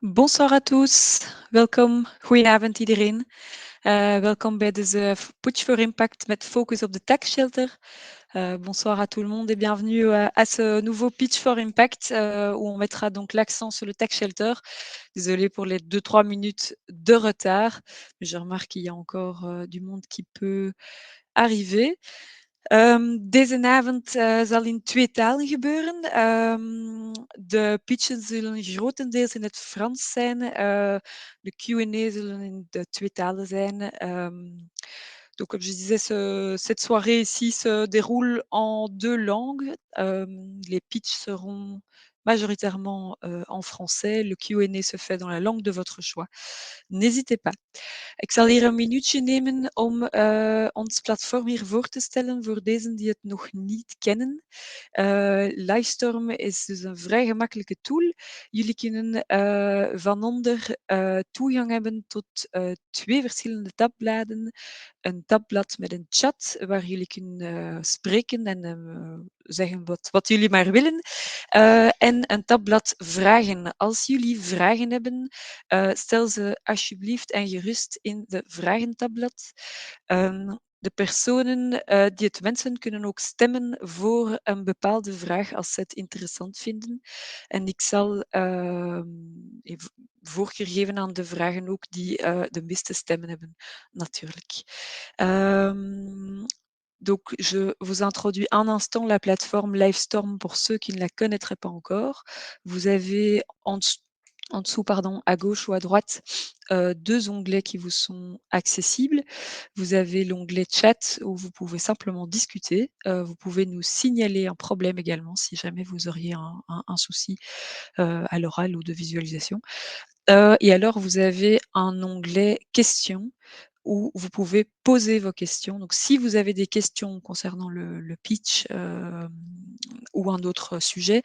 Bonsoir à tous, welkom. Goedenavond iedereen. Welkom bij deze Pitch for Impact met focus op de tech shelter. Bonsoir à tout le monde et bienvenue à ce nouveau Pitch for Impact où on mettra donc l'accent sur le tech shelter. Désolée pour les 2-3 minutes de retard, mais je remarque qu'il y a encore du monde qui peut arriver. Deze avond zal in 2 talen gebeuren. De pitches zullen grotendeels in het Frans zijn. De Q&A zullen in de 2 talen zijn. Donc, comme je disais, cette soirée ici se déroule en 2 langues. Les pitchs seront majoritairement en français. Le Q&A se fait dans la langue de votre choix. N'hésitez pas. Ik zal hier een minuutje nemen om ons platform hier voor te stellen voor dezen die het nog niet kennen. Livestorm is dus een vrij gemakkelijke tool. Jullie kunnen van onder toegang hebben tot 2 verschillende tabbladen. Een tabblad met een chat waar jullie kunnen spreken en zeggen wat jullie maar willen. En een tabblad vragen. Als jullie vragen hebben, stel ze alsjeblieft en gerust in de vragentabblad. De personen die het wensen kunnen ook stemmen voor een bepaalde vraag als ze het interessant vinden. En ik zal even voorkeur geven aan de vragen ook die de meeste stemmen hebben, natuurlijk. Donc, je vous introduis un instant la plateforme Livestorm pour ceux qui ne la connaîtraient pas encore. Vous avez en dessous, à gauche ou à droite, 2 onglets qui vous sont accessibles. Vous avez l'onglet chat où vous pouvez simplement discuter. Vous pouvez nous signaler un problème également si jamais vous auriez un souci à l'oral ou de visualisation. Et alors, vous avez un onglet questions où vous pouvez poser vos questions. Donc, si vous avez des questions concernant le pitch ou un autre sujet,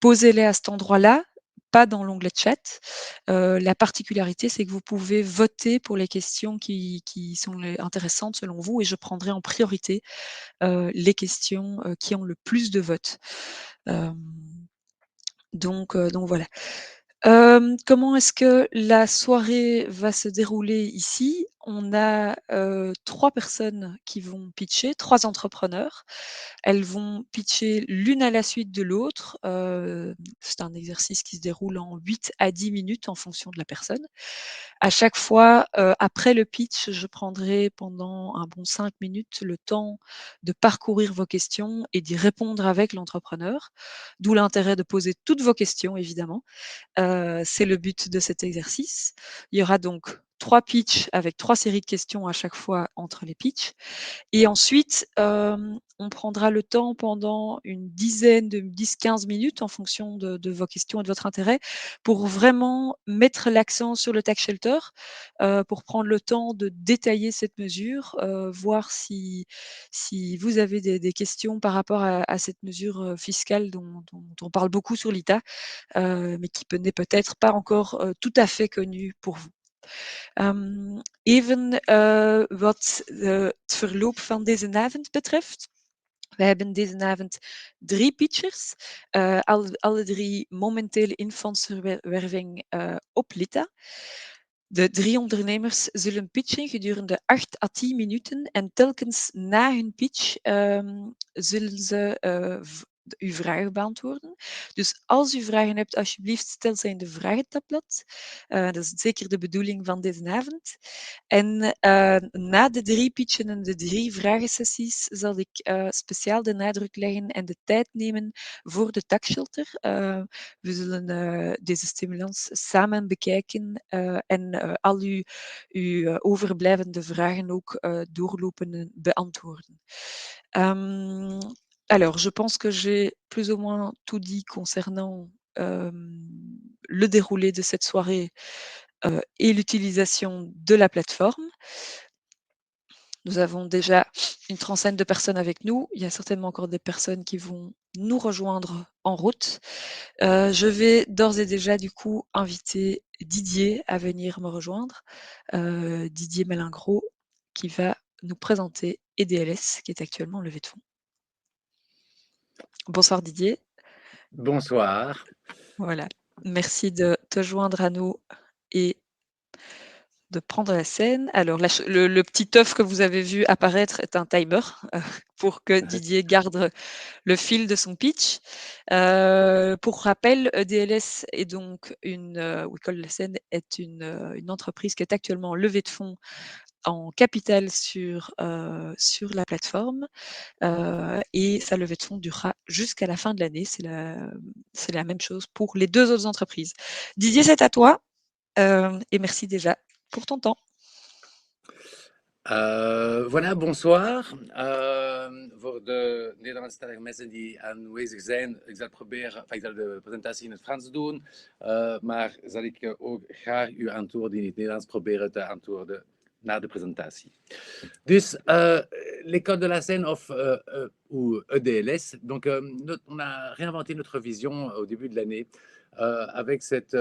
posez-les à cet endroit-là, pas dans l'onglet chat. La particularité, c'est que vous pouvez voter pour les questions qui sont intéressantes selon vous et je prendrai en priorité les questions qui ont le plus de votes. Donc voilà. Comment est-ce que la soirée va se dérouler ici? On a 3 personnes qui vont pitcher, 3 entrepreneurs. Elles vont pitcher l'une à la suite de l'autre. C'est un exercice qui se déroule en 8 à 10 minutes en fonction de la personne. À chaque fois, après le pitch, je prendrai pendant un bon 5 minutes le temps de parcourir vos questions et d'y répondre avec l'entrepreneur. D'où l'intérêt de poser toutes vos questions, évidemment. C'est le but de cet exercice. Il y aura donc 3 pitchs avec 3 séries de questions à chaque fois entre les pitchs. Et ensuite, on prendra le temps pendant une dizaine de 10-15 minutes en fonction de vos questions et de votre intérêt pour vraiment mettre l'accent sur le tax shelter, pour prendre le temps de détailler cette mesure, voir si vous avez des questions par rapport à cette mesure fiscale dont on parle beaucoup sur l'ITA, mais qui n'est peut-être pas encore tout à fait connue pour vous. Even wat het verloop van deze avond betreft. We hebben deze avond 3 pitchers, alle 3 momenteel in fondsverwerving op Lita. De 3 ondernemers zullen pitchen gedurende 8 à 10 minuten en telkens na hun pitch zullen ze uw vragen beantwoorden. Dus als u vragen hebt, alsjeblieft stel ze in de vragentabblad. Dat is zeker de bedoeling van deze avond. En na de 3 pitchen en de 3 vragensessies zal ik speciaal de nadruk leggen en de tijd nemen voor de tax shelter. We zullen deze stimulans samen bekijken en al uw overblijvende vragen ook doorlopen beantwoorden. Alors, je pense que j'ai plus ou moins tout dit concernant le déroulé de cette soirée et l'utilisation de la plateforme. Nous avons déjà une trentaine de personnes avec nous. Il y a certainement encore des personnes qui vont nous rejoindre en route. Je vais d'ores et déjà du coup inviter Didier à venir me rejoindre. Didier Malingros qui va nous présenter EDLS qui est actuellement en levée de fonds. Bonsoir Didier. Bonsoir. Voilà. Merci de te joindre à nous et de prendre la scène. Alors le petit œuf que vous avez vu apparaître est un timer, pour que Didier garde le fil de son pitch. Pour rappel, EDLS est donc ou École de la Seine est une entreprise qui est actuellement en levée de fonds en capital sur la plateforme, et sa levée de fonds durera jusqu'à la fin de l'année. C'est la même chose pour les 2 autres entreprises. Didier, c'est à toi, et merci déjà pour ton temps. Voilà, bonsoir. Voor de Nederlandstalige mensen die aanwezig zijn, ik zal proberen, ik zal de presentatie in het Frans doen, maar zal ik ook graag uw antwoorden in het Nederlands proberen te antwoorden na de presentatie. Dus l'école de la scène ou EDLS, donc on a réinventé notre vision au début de l'année avec cette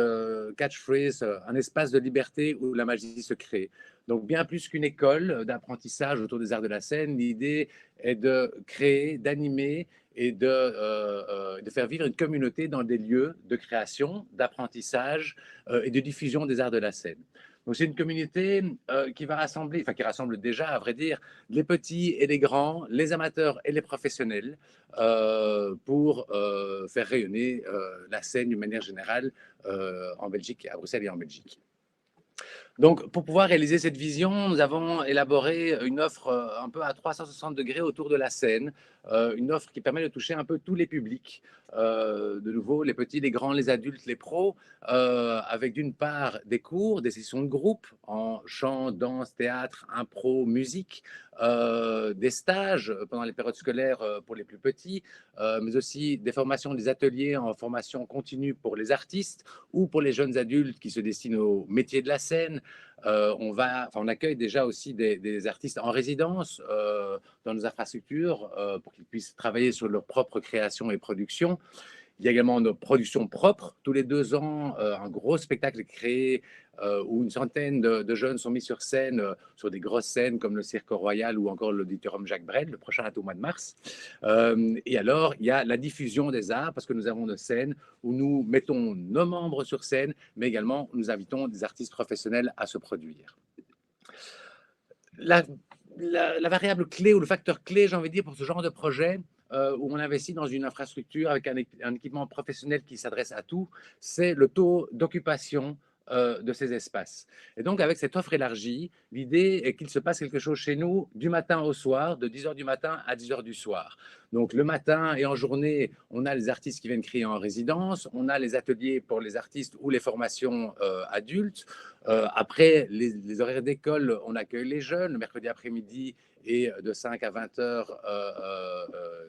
catchphrase, un espace de liberté où la magie se crée. Donc bien plus qu'une école d'apprentissage autour des arts de la scène, l'idée est de créer, d'animer et de faire vivre une communauté dans des lieux de création, d'apprentissage et de diffusion des arts de la scène. Donc c'est une communauté qui va rassembler, qui rassemble déjà, à vrai dire, les petits et les grands, les amateurs et les professionnels, pour faire rayonner la scène d'une manière générale en Belgique, à Bruxelles et en Belgique. Donc, pour pouvoir réaliser cette vision, nous avons élaboré une offre un peu à 360 degrés autour de la scène, une offre qui permet de toucher un peu tous les publics, de nouveau les petits, les grands, les adultes, les pros, avec d'une part des cours, des sessions de groupe en chant, danse, théâtre, impro, musique, des stages pendant les périodes scolaires pour les plus petits, mais aussi des formations, des ateliers en formation continue pour les artistes ou pour les jeunes adultes qui se destinent au métier de la scène. On accueille déjà aussi des artistes en résidence dans nos infrastructures pour qu'ils puissent travailler sur leur propre création et production. Il y a également nos productions propres. Tous les 2 ans, un gros spectacle est créé où une centaine de jeunes sont mis sur scène, sur des grosses scènes comme le Cirque Royal ou encore l'Auditorium Jacques Brel. Le prochain est au mois de mars. Et alors, il y a la diffusion des arts parce que nous avons nos scènes où nous mettons nos membres sur scène, mais également nous invitons des artistes professionnels à se produire. La variable clé ou le facteur clé, j'ai envie de dire, pour ce genre de projet, où on investit dans une infrastructure avec un équipement professionnel qui s'adresse à tout, c'est le taux d'occupation de ces espaces. Et donc, avec cette offre élargie, l'idée est qu'il se passe quelque chose chez nous du matin au soir, de 10h du matin à 10h du soir. Donc, le matin et en journée, on a les artistes qui viennent créer en résidence, on a les ateliers pour les artistes ou les formations adultes. Après, les horaires d'école, on accueille les jeunes. Le mercredi après-midi, et de 5 à 20 heures,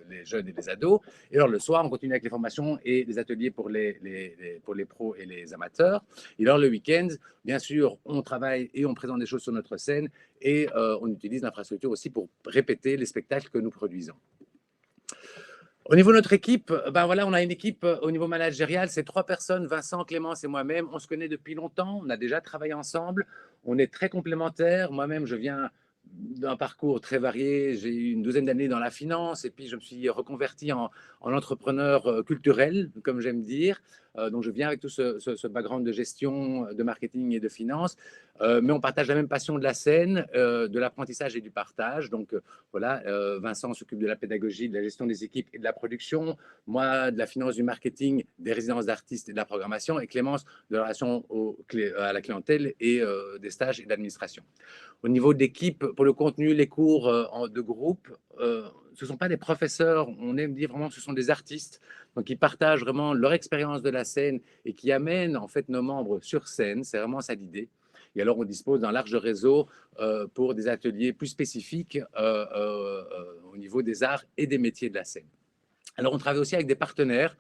les jeunes et les ados. Et alors, le soir, on continue avec les formations et les ateliers pour pour les pros et les amateurs. Et alors, le week-end, bien sûr, on travaille et on présente des choses sur notre scène et on utilise l'infrastructure aussi pour répéter les spectacles que nous produisons. Au niveau de notre équipe, ben voilà, on a une équipe au niveau managérial, c'est 3 personnes, Vincent, Clémence et moi-même. On se connaît depuis longtemps, on a déjà travaillé ensemble, on est très complémentaires. Moi-même, je viens d'un parcours très varié. J'ai eu une douzaine d'années dans la finance et puis je me suis reconverti en entrepreneur culturel, comme j'aime dire. Donc, je viens avec tout ce background de gestion, de marketing et de finance. Mais on partage la même passion de la scène, de l'apprentissage et du partage. Donc, voilà, Vincent s'occupe de la pédagogie, de la gestion des équipes et de la production. Moi, de la finance, du marketing, des résidences d'artistes et de la programmation. Et Clémence, de la relation à la clientèle et des stages et de l'administration. Au niveau de l'équipe, pour le contenu, les cours de groupe, ce ne sont pas des professeurs, on aime dire vraiment que ce sont des artistes, donc qui partagent vraiment leur expérience de la scène et qui amènent en fait nos membres sur scène, c'est vraiment ça l'idée. Et alors on dispose d'un large réseau pour des ateliers plus spécifiques au niveau des arts et des métiers de la scène. Alors, on travaille aussi avec des partenaires.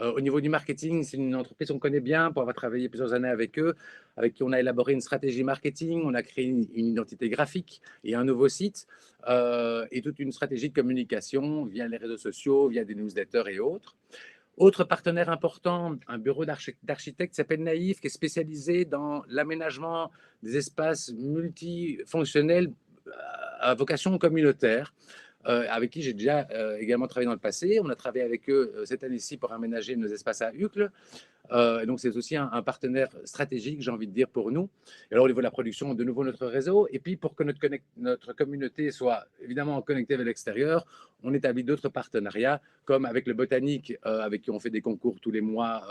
Au niveau du marketing, c'est une entreprise qu'on connaît bien pour avoir travaillé plusieurs années avec eux, avec qui on a élaboré une stratégie marketing, on a créé une identité graphique et un nouveau site, et toute une stratégie de communication via les réseaux sociaux, via des newsletters et autres. Autre partenaire important, un bureau d'architectes qui s'appelle Naïf, qui est spécialisé dans l'aménagement des espaces multifonctionnels à vocation communautaire. Avec qui j'ai déjà également travaillé dans le passé. On a travaillé avec eux cette année-ci pour aménager nos espaces à Uccle. Et donc, c'est aussi un partenaire stratégique, j'ai envie de dire, pour nous. Et alors, au niveau de la production, de nouveau, notre réseau. Et puis, pour que notre communauté soit évidemment connectée avec l'extérieur, on établit d'autres partenariats, comme avec le Botanique, avec qui on fait des concours tous les mois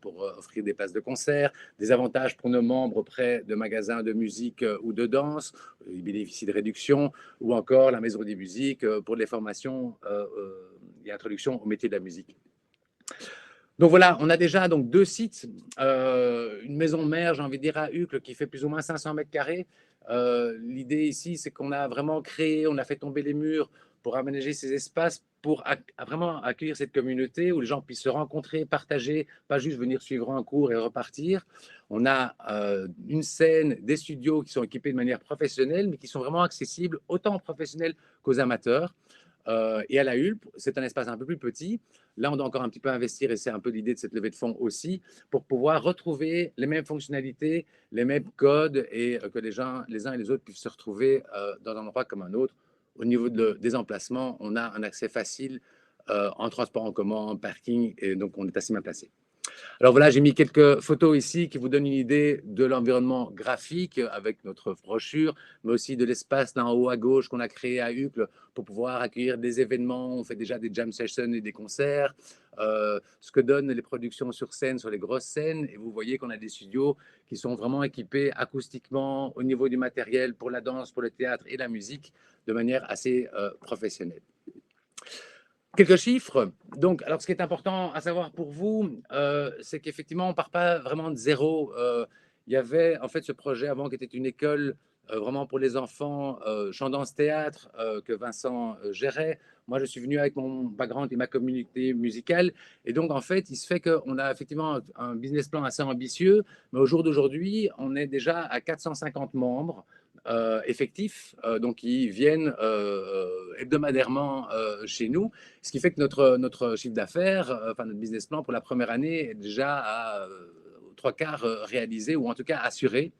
pour offrir des places de concert, des avantages pour nos membres auprès de magasins de musique ou de danse. Ils bénéficient de réductions, ou encore la Maison des musiques pour les formations et introduction au métier de la musique. Donc voilà, on a déjà donc 2 sites, une maison mère, j'ai envie de dire, à Uccle, qui fait plus ou moins 500 mètres carrés. L'idée ici, c'est qu'on a vraiment créé, on a fait tomber les murs pour aménager ces espaces pour vraiment accueillir cette communauté où les gens puissent se rencontrer, partager, pas juste venir suivre un cours et repartir. On a une scène, des studios qui sont équipés de manière professionnelle, mais qui sont vraiment accessibles autant aux professionnels qu'aux amateurs. Et à la Hulpe, c'est un espace un peu plus petit. Là, on doit encore un petit peu investir, et c'est un peu l'idée de cette levée de fonds aussi, pour pouvoir retrouver les mêmes fonctionnalités, les mêmes codes, et que les gens, les uns et les autres, puissent se retrouver dans un endroit comme un autre. Au niveau des emplacements, on a un accès facile en transport en commun, en parking, et donc on est assez bien placé. Alors voilà, j'ai mis quelques photos ici qui vous donnent une idée de l'environnement graphique avec notre brochure, mais aussi de l'espace là en haut à gauche qu'on a créé à Uccle pour pouvoir accueillir des événements. On fait déjà des jam sessions et des concerts. Ce que donnent les productions sur scène, sur les grosses scènes. Et vous voyez qu'on a des studios qui sont vraiment équipés acoustiquement au niveau du matériel pour la danse, pour le théâtre et la musique de manière assez professionnelle. Quelques chiffres. Donc, alors, ce qui est important à savoir pour vous, c'est qu'effectivement, on ne part pas vraiment de zéro. Il y avait en fait ce projet avant qui était une école vraiment pour les enfants, chant danse théâtre, que Vincent gérait. Moi, je suis venu avec mon background et ma communauté musicale. Et donc, en fait, il se fait qu'on a effectivement un business plan assez ambitieux. Mais au jour d'aujourd'hui, on est déjà à 450 membres effectifs, donc qui viennent hebdomadairement chez nous. Ce qui fait que notre chiffre d'affaires, enfin notre business plan pour la première année est déjà à 3/4 réalisé, ou en tout cas assuré.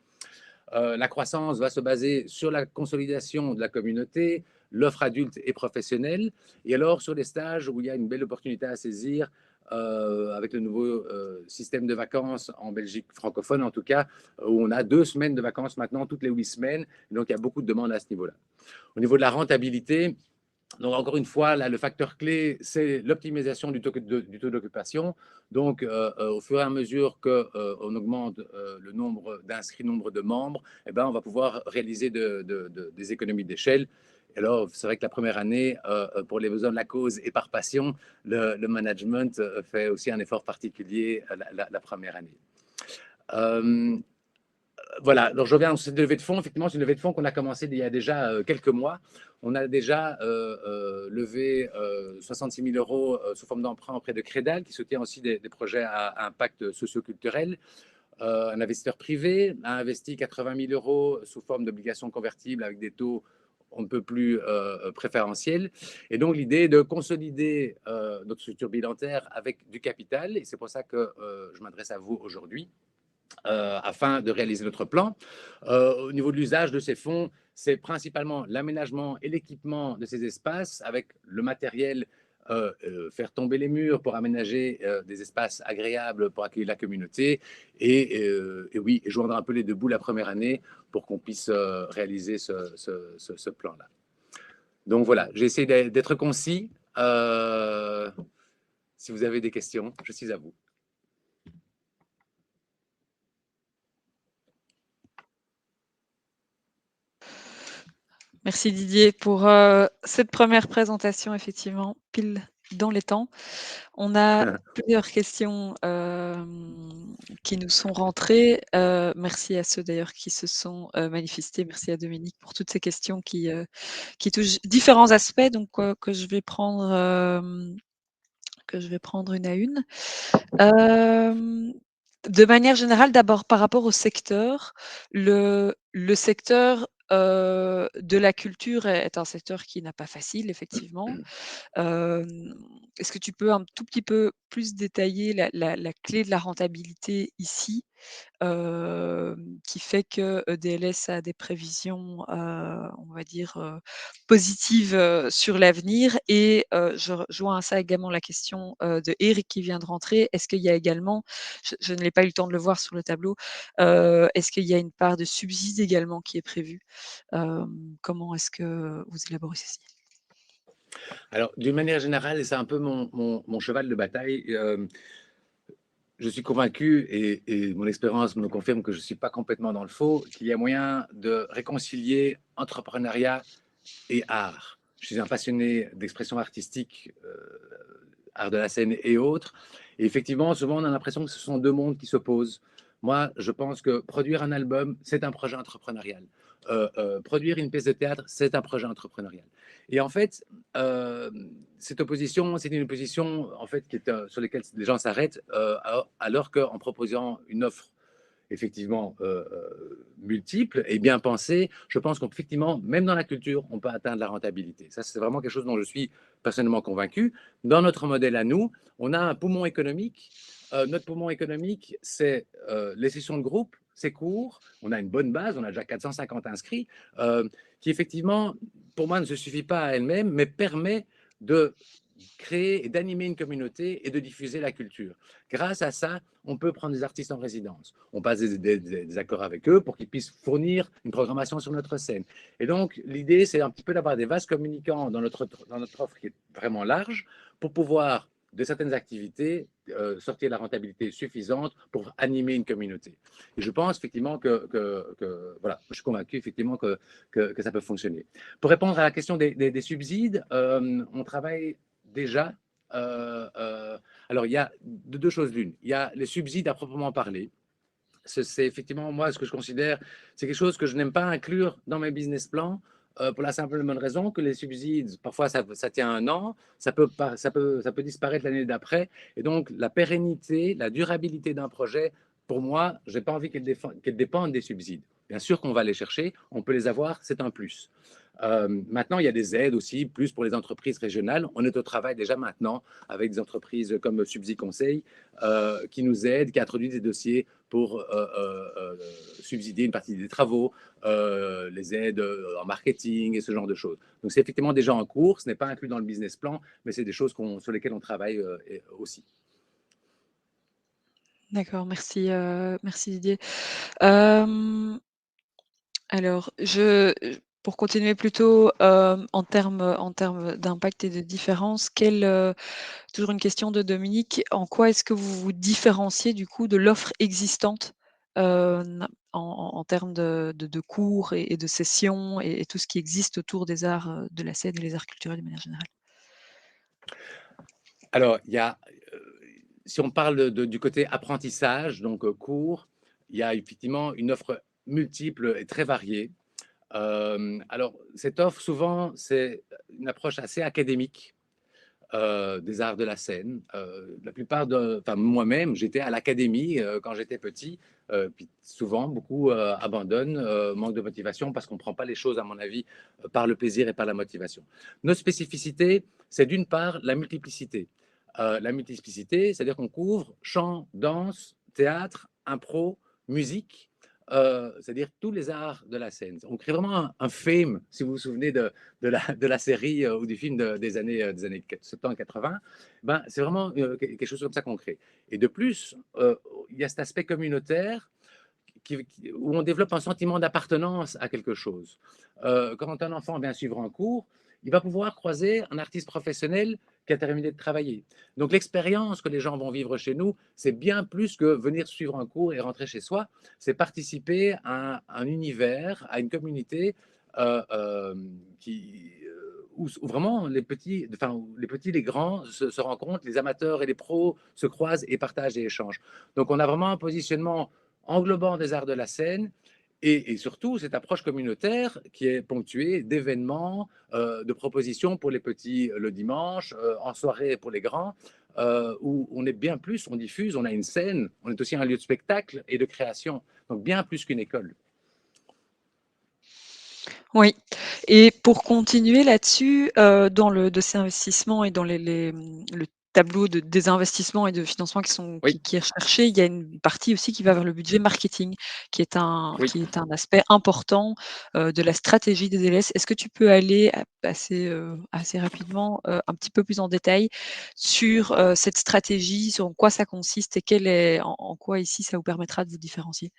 La croissance va se baser sur la consolidation de la communauté, l'offre adulte et professionnelle, et alors sur les stages où il y a une belle opportunité à saisir avec le nouveau système de vacances en Belgique francophone, en tout cas, où on a 2 semaines de vacances maintenant, toutes les 8 semaines. Donc il y a beaucoup de demandes à ce niveau-là. Au niveau de la rentabilité, donc, encore une fois, là, le facteur clé, c'est l'optimisation du taux d'occupation. Donc, au fur et à mesure qu'on augmente le nombre d'inscrits, nombre de membres, eh ben, on va pouvoir réaliser des économies d'échelle. Alors, c'est vrai que la première année, pour les besoins de la cause et par passion, le management fait aussi un effort particulier la première année. Voilà, alors je reviens sur cette levée de fonds. Effectivement, c'est une levée de fonds qu'on a commencé il y a déjà quelques mois. On a déjà levé 66 000 euros sous forme d'emprunt auprès de Crédal, qui soutient aussi des projets à impact socioculturel. Un investisseur privé a investi 80 000 euros sous forme d'obligations convertibles avec des taux un peu plus préférentiels. Et donc, l'idée est de consolider notre structure bilantaire avec du capital. Et c'est pour ça que je m'adresse à vous aujourd'hui. Afin de réaliser notre plan. Au niveau de l'usage de ces fonds, c'est principalement l'aménagement et l'équipement de ces espaces avec le matériel, faire tomber les murs pour aménager des espaces agréables pour accueillir la communauté et oui, et joindre un peu les deux bouts la première année pour qu'on puisse réaliser ce plan-là. Donc voilà, j'ai essayé d'être concis. Si vous avez des questions, je suis à vous. Merci Didier pour cette première présentation, effectivement, pile dans les temps. On a plusieurs questions qui nous sont rentrées. Merci à ceux d'ailleurs qui se sont manifestés. Merci à Dominique pour toutes ces questions qui touchent différents aspects, donc que je vais prendre une à une. De manière générale, d'abord par rapport au secteur, le secteur de la culture est un secteur qui n'a pas facile, effectivement. Est-ce que tu peux un tout petit peu plus détailler la clé de la rentabilité ici qui fait que EDLS a des prévisions, on va dire, positives, sur l'avenir et je rejoins à ça également la question, de Eric qui vient de rentrer. Est-ce qu'il y a également, je n'ai pas eu le temps de le voir sur le tableau, est-ce qu'il y a une part de subside également qui est prévue? Comment est-ce que vous élaborez ceci? Alors, d'une manière générale, et c'est un peu mon cheval de bataille, je suis convaincu, et mon expérience me confirme que je ne suis pas complètement dans le faux, qu'il y a moyen de réconcilier entrepreneuriat et art. Je suis un passionné d'expression artistique, art de la scène et autres. Et effectivement, souvent, on a l'impression que ce sont deux mondes qui s'opposent. Moi, je pense que produire un album, c'est un projet entrepreneurial. Produire une pièce de théâtre, c'est un projet entrepreneurial. Et en fait, euh, cette opposition, c'est une opposition en fait, qui est, sur laquelle les gens s'arrêtent, alors qu'en proposant une offre effectivement multiples et bien pensées, je pense qu'effectivement, même dans la culture, on peut atteindre la rentabilité. Ça, c'est vraiment quelque chose dont je suis personnellement convaincu. Dans notre modèle à nous, on a un poumon économique. Notre poumon économique, c'est les sessions de groupe, c'est court, on a une bonne base, on a déjà 450 inscrits, qui effectivement, pour moi, ne se suffit pas à elle-même, mais permet de créer et d'animer une communauté et de diffuser la culture. Grâce à ça, on peut prendre des artistes en résidence. On passe des accords avec eux pour qu'ils puissent fournir une programmation sur notre scène. Et donc, l'idée, c'est un petit peu d'avoir des vases communicants dans notre offre qui est vraiment large pour pouvoir, de certaines activités, sortir la rentabilité suffisante pour animer une communauté. Et je pense effectivement voilà, je suis convaincu effectivement que ça peut fonctionner. Pour répondre à la question des subsides, on travaille déjà. Alors, il y a deux choses l'une. Il y a les subsides à proprement parler. C'est effectivement, moi, ce que je considère, c'est quelque chose que je n'aime pas inclure dans mes business plans pour la simple et bonne raison que les subsides, parfois, ça tient un an, ça peut disparaître l'année d'après. Et donc, la pérennité, la durabilité d'un projet, pour moi, je n'ai pas envie qu'elle dépende des subsides. Bien sûr qu'on va les chercher, on peut les avoir, c'est un plus. Maintenant, il y a des aides aussi, plus pour les entreprises régionales. On est au travail déjà maintenant avec des entreprises comme Subsi Conseil qui nous aident, qui introduisent des dossiers pour subsidier une partie des travaux, les aides en marketing et ce genre de choses. Donc, c'est effectivement déjà en cours. Ce n'est pas inclus dans le business plan, mais c'est des choses sur lesquelles on travaille aussi. D'accord, merci, merci Didier. Hem Alors, pour continuer plutôt, en termes d'impact et de différence, toujours une question de Dominique, en quoi est-ce que vous vous différenciez du coup de l'offre existante, en termes de cours et de sessions et tout ce qui existe autour des arts, de la scène et les arts culturels de manière générale? Alors, si on parle du côté apprentissage, donc cours, il y a effectivement une offre multiple et très variée. Alors, cette offre, souvent, c'est une approche assez académique des arts de la scène. La plupart enfin, moi-même, j'étais à l'académie quand j'étais petit. Puis souvent, beaucoup abandonnent, manque de motivation parce qu'on ne prend pas les choses, à mon avis, par le plaisir et par la motivation. Notre spécificité, c'est d'une part la multiplicité. La multiplicité, c'est-à-dire qu'on couvre chant, danse, théâtre, impro, musique, c'est-à-dire tous les arts de la scène. On crée vraiment un fame, si vous vous souvenez de la série ou du film des années 70-80, ben, c'est vraiment quelque chose comme ça qu'on crée. Et de plus, il y a cet aspect communautaire où on développe un sentiment d'appartenance à quelque chose. Quand un enfant vient suivre un cours, il va pouvoir croiser un artiste professionnel qui a terminé de travailler. Donc l'expérience que les gens vont vivre chez nous, c'est bien plus que venir suivre un cours et rentrer chez soi, c'est participer à un univers, à une communauté où vraiment les petits, les grands se rencontrent, les amateurs et les pros se croisent et partagent et échangent. Donc on a vraiment un positionnement englobant des arts de la scène et surtout cette approche communautaire qui est ponctuée d'événements, de propositions pour les petits le dimanche, en soirée pour les grands, où on est bien plus, on diffuse, on a une scène, on est aussi un lieu de spectacle et de création, donc bien plus qu'une école. Oui, et pour continuer là-dessus, dans le dossier investissement et dans le tableau des investissements et de financement Oui, qui est recherché, il y a une partie aussi qui va vers le budget marketing, oui. qui est un aspect important, de la stratégie des DLS. Est-ce que tu peux aller assez rapidement, un petit peu plus en détail sur, cette stratégie, sur en quoi ça consiste et quelle est en quoi ici ça vous permettra de vous différencier?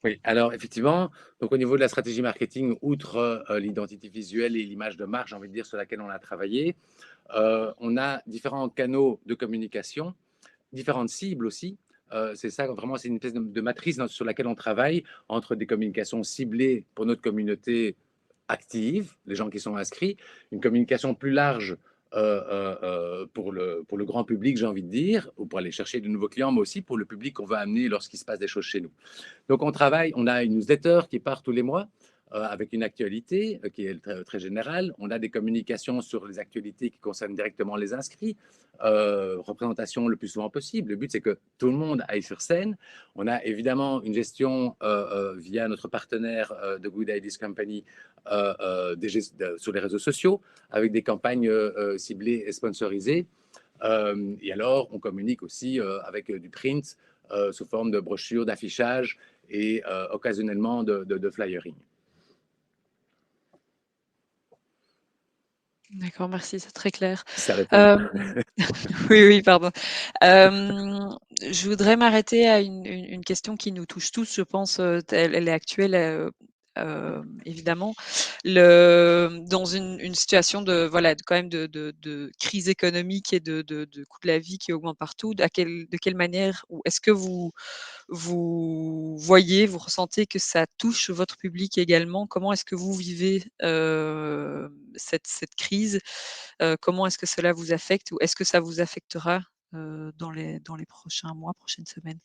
Oui, alors effectivement, donc au niveau de la stratégie marketing, outre l'identité visuelle et l'image de marque, j'ai envie de dire, sur laquelle on a travaillé, on a différents canaux de communication, différentes cibles aussi. C'est ça, vraiment, c'est une espèce de matrice sur laquelle on travaille entre des communications ciblées pour notre communauté active, les gens qui sont inscrits, une communication plus large pour le grand public, j'ai envie de dire, ou pour aller chercher de nouveaux clients, mais aussi pour le public qu'on va amener lorsqu'il se passe des choses chez nous. Donc on travaille, on a une newsletter qui part tous les mois avec une actualité qui est très générale. On a des communications sur les actualités qui concernent directement les inscrits, représentation le plus souvent possible. Le but, c'est que tout le monde aille sur scène. On a évidemment une gestion via notre partenaire de Good Ideas Company sur les réseaux sociaux avec des campagnes ciblées et sponsorisées. Et alors, on communique aussi avec du print sous forme de brochures, d'affichage et occasionnellement de flyering. D'accord, merci, c'est très clair. Si ça répond. Oui, oui, pardon. Je voudrais m'arrêter à une question qui nous touche tous, je pense, elle est actuelle, évidemment. Dans une situation de voilà, quand même de crise économique et de coût de la vie qui augmente partout, de quelle manière ou est-ce que vous voyez, vous ressentez que ça touche votre public également? Comment est-ce que vous vivez, cette crise? Comment est-ce que cela vous affecte ou est-ce que ça vous affectera, dans les prochains mois, prochaines semaines?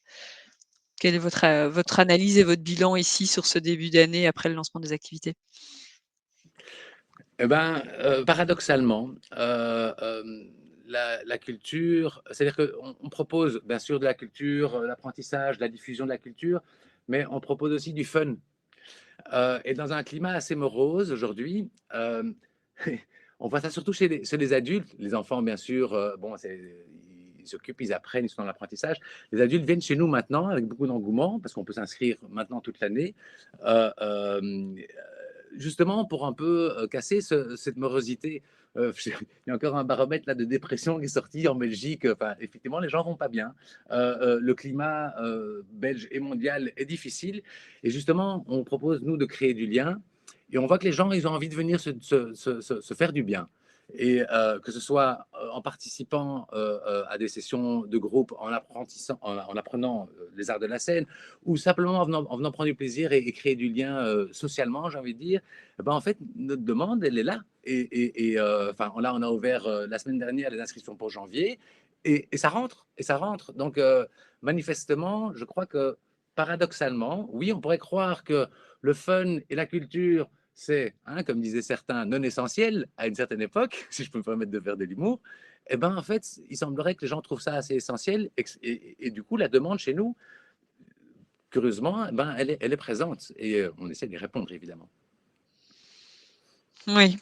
Quelle est votre analyse et votre bilan ici sur ce début d'année après le lancement des activités? Eh ben, paradoxalement, la culture, c'est-à-dire qu'on propose bien sûr de la culture, l'apprentissage, la diffusion de la culture, mais on propose aussi du fun. Et dans un climat assez morose aujourd'hui, on voit ça surtout chez les adultes. Les enfants, bien sûr, bon, ils s'occupent, ils apprennent, ils sont dans l'apprentissage. Les adultes viennent chez nous maintenant avec beaucoup d'engouement parce qu'on peut s'inscrire maintenant toute l'année. Euh, Justement pour un peu casser cette morosité. Il y a encore un baromètre là, de dépression qui est sorti en Belgique. Enfin, effectivement, les gens vont pas bien. Le climat belge et mondial est difficile. Et justement, on propose, nous, de créer du lien. Et on voit que les gens, ils ont envie de venir se faire du bien. Et que ce soit en participant à des sessions de groupe, en apprenant les arts de la scène, ou simplement en venant prendre du plaisir et créer du lien socialement, j'ai envie de dire, eh ben, en fait, notre demande, elle est là. Enfin, là, on a ouvert la semaine dernière les inscriptions pour janvier, et ça rentre, et ça rentre. Donc, manifestement, je crois que paradoxalement, oui, on pourrait croire que le fun et la culture, c'est, hein, comme disaient certains, non essentiel à une certaine époque, si je peux me permettre de faire de l'humour. Eh ben, en fait, il semblerait que les gens trouvent ça assez essentiel, et du coup, la demande chez nous, curieusement, eh ben, elle est présente, et on essaie d'y répondre, évidemment. Oui,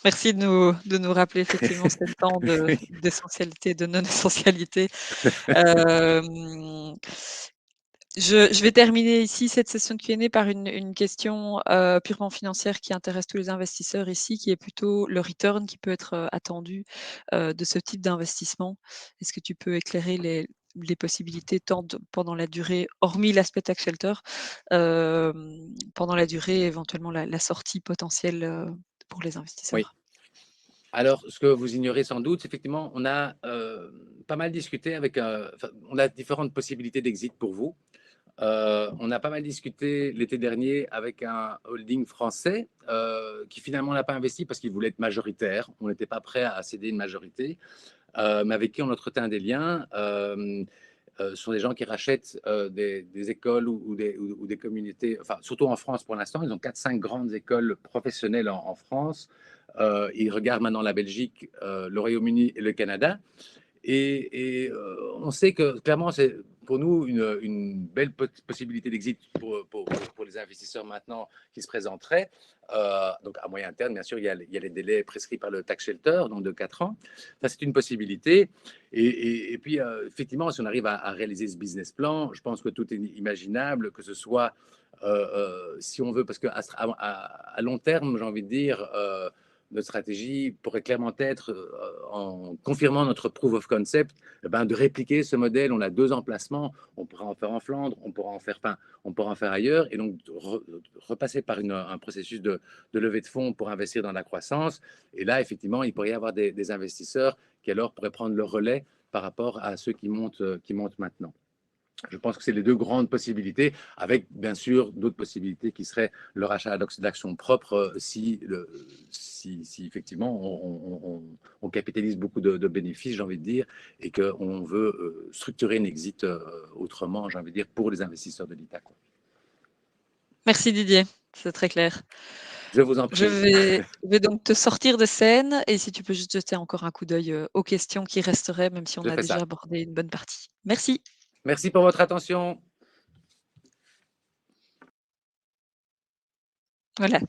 merci de nous rappeler effectivement ces temps d'essentialité, de non-essentialité. Hem je vais terminer ici cette session de Q&A par une question, purement financière qui intéresse tous les investisseurs ici, qui est plutôt le return qui peut être, attendu, de ce type d'investissement. Est-ce que tu peux éclairer les possibilités tant pendant la durée, hormis l'aspect tax shelter, pendant la durée, éventuellement la sortie potentielle, pour les Oui. investisseurs? Alors, ce que vous ignorez sans doute, effectivement, on a pas mal discuté avec, enfin, on a différentes possibilités d'exit pour vous. On a pas mal discuté l'été dernier avec un holding français qui finalement n'a pas investi parce qu'il voulait être majoritaire. On n'était pas prêt à céder une majorité, mais avec qui on entretient des liens. Ce sont des gens qui rachètent des écoles ou des communautés, enfin, surtout en France pour l'instant. Ils ont 4-5 grandes écoles professionnelles en France. Ils regardent maintenant la Belgique, le Royaume-Uni et le Canada. Et on sait que clairement, pour nous une belle possibilité d'exit pour les investisseurs maintenant qui se présenteraient. Donc à moyen terme, bien sûr, il y a les délais prescrits par le tax shelter, donc de 4 ans. Ça, c'est une possibilité. Et puis, effectivement, si on arrive à réaliser ce business plan, je pense que tout est imaginable, que ce soit, si on veut, parce qu'à long terme, j'ai envie de dire, notre stratégie pourrait clairement être, en confirmant notre proof of concept, de répliquer ce modèle. On a 2 emplacements, on pourra en faire en Flandre, on pourra en faire ailleurs, et donc repasser par un processus de levée de fonds pour investir dans la croissance. Et là, effectivement, il pourrait y avoir des investisseurs qui alors pourraient prendre le relais par rapport à ceux qui montent maintenant. Je pense que c'est les 2 grandes possibilités, avec bien sûr d'autres possibilités qui seraient le rachat d'actions propres, si effectivement on capitalise beaucoup de bénéfices, j'ai envie de dire, et qu'on veut structurer une exit autrement, j'ai envie de dire, pour les investisseurs de l'ITA. Merci Didier, c'est très clair. Je vous en Je prie. vais donc te sortir de scène et si tu peux juste jeter encore un coup d'œil, aux questions qui resteraient, même si on Je a fais déjà ça. abordé une bonne partie. Merci. Merci pour votre attention. Voilà.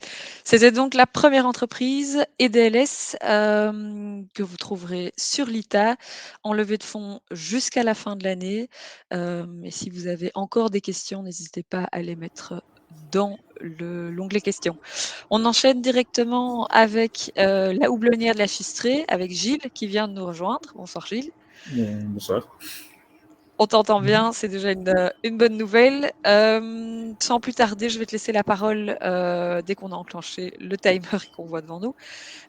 C'était donc la première entreprise, EDLS, que vous trouverez sur l'ITA, en levée de fonds jusqu'à la fin de l'année. Et si vous avez encore des questions, n'hésitez pas à les mettre dans l'onglet questions. On enchaîne directement avec la houblonnière de la Chistrée, avec Gilles qui vient de nous rejoindre. Bonsoir Gilles. Bonsoir. On t'entend bien, c'est déjà une bonne nouvelle. Sans plus tarder, je vais te laisser la parole dès qu'on a enclenché le timer qu'on voit devant nous.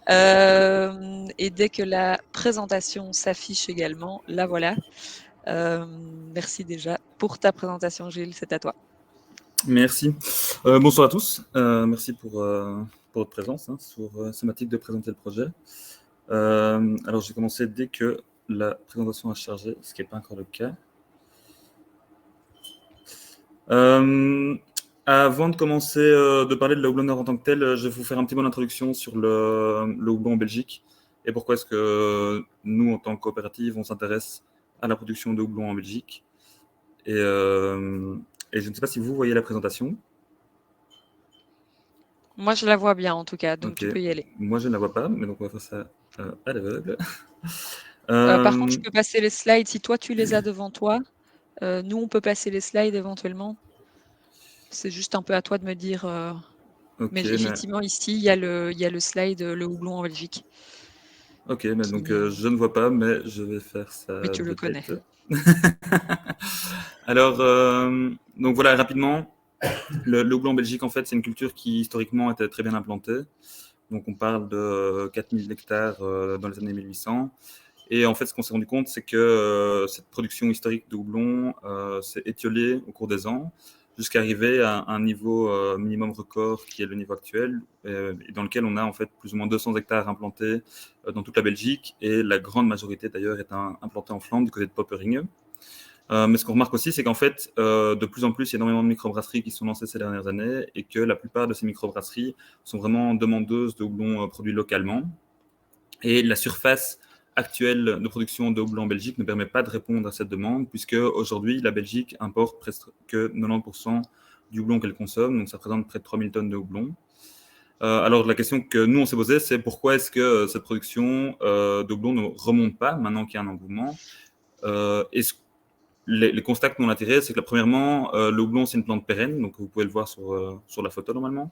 Et dès que la présentation s'affiche également, la voilà. Merci déjà pour ta présentation, Gilles, c'est à toi. Merci. Bonsoir à tous. Merci pour votre présence sur thématique de présenter le projet. Alors, j'ai commencé dès que la présentation a chargé, ce qui n'est pas encore le cas. Avant de commencer de parler de la houblonneur en tant que tel, je vais vous faire un petit mot d'introduction sur le houblon en Belgique et pourquoi est-ce que nous, en tant que coopérative, on s'intéresse à la production de houblon en Belgique. Et je ne sais pas si vous voyez la présentation. Moi, je la vois bien en tout cas, donc Okay. tu peux y aller. Moi, je ne la vois pas, mais donc on va faire ça à l'aveugle. Par contre, je peux passer les slides si toi tu les as devant toi. Nous, on peut passer les slides éventuellement. C'est juste un peu à toi de me dire. Mais Okay, effectivement, ici, il y a le slide, le houblon en Belgique. Ok, mais donc je ne vois pas, mais je vais faire ça Mais tu de le connais. tête. Alors, donc voilà, rapidement, le houblon en Belgique, en fait, c'est une culture qui historiquement était très bien implantée. Donc on parle de 4000 hectares dans les années 1800. Et en fait, ce qu'on s'est rendu compte, c'est que cette production historique de houblon s'est étiolée au cours des ans, jusqu'à arriver à un niveau minimum record, qui est le niveau actuel, et dans lequel on a en fait plus ou moins 200 hectares implantés dans toute la Belgique, et la grande majorité d'ailleurs est implantée en Flandre, du côté de Poperinge. Mais ce qu'on remarque aussi, c'est qu'en fait, de plus en plus, il y a énormément de microbrasseries qui sont lancées ces dernières années, et que la plupart de ces microbrasseries sont vraiment demandeuses de houblon produit localement. Et la surface actuelle de production de houblon en Belgique ne permet pas de répondre à cette demande, puisque aujourd'hui, la Belgique importe presque 90% du houblon qu'elle consomme, donc ça représente près de 3000 tonnes de houblon. Alors la question que nous, on s'est posée, c'est pourquoi est-ce que cette production de houblon ne remonte pas maintenant qu'il y a un engouement. Les constats que nous on a tirés, c'est que premièrement, le houblon, c'est une plante pérenne, donc vous pouvez le voir sur la photo normalement.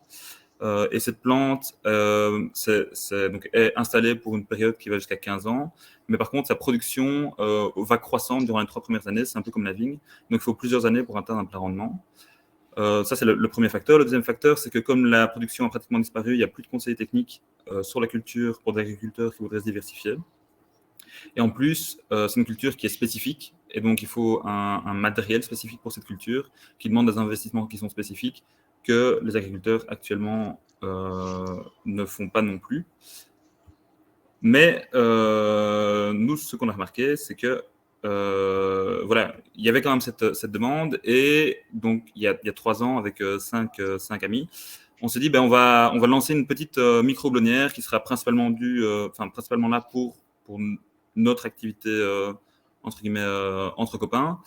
Et cette plante est installée pour une période qui va jusqu'à 15 ans. Mais par contre, sa production va croissante durant les 3 premières années. C'est un peu comme la vigne. Donc, il faut plusieurs années pour atteindre un plein rendement. Ça, c'est le premier facteur. Le deuxième facteur, c'est que comme la production a pratiquement disparu, il n'y a plus de conseils techniques sur la culture pour des agriculteurs qui voudraient se diversifier. Et en plus, c'est une culture qui est spécifique. Et donc, il faut un matériel spécifique pour cette culture qui demande des investissements qui sont spécifiques que les agriculteurs actuellement ne font pas non plus. Mais nous, ce qu'on a remarqué, c'est que voilà, il y avait quand même cette demande. Et donc, il y a 3 ans, avec 5 amis, on s'est dit, on va lancer une petite micro-houblonnière qui sera principalement principalement là pour notre activité entre guillemets entre copains.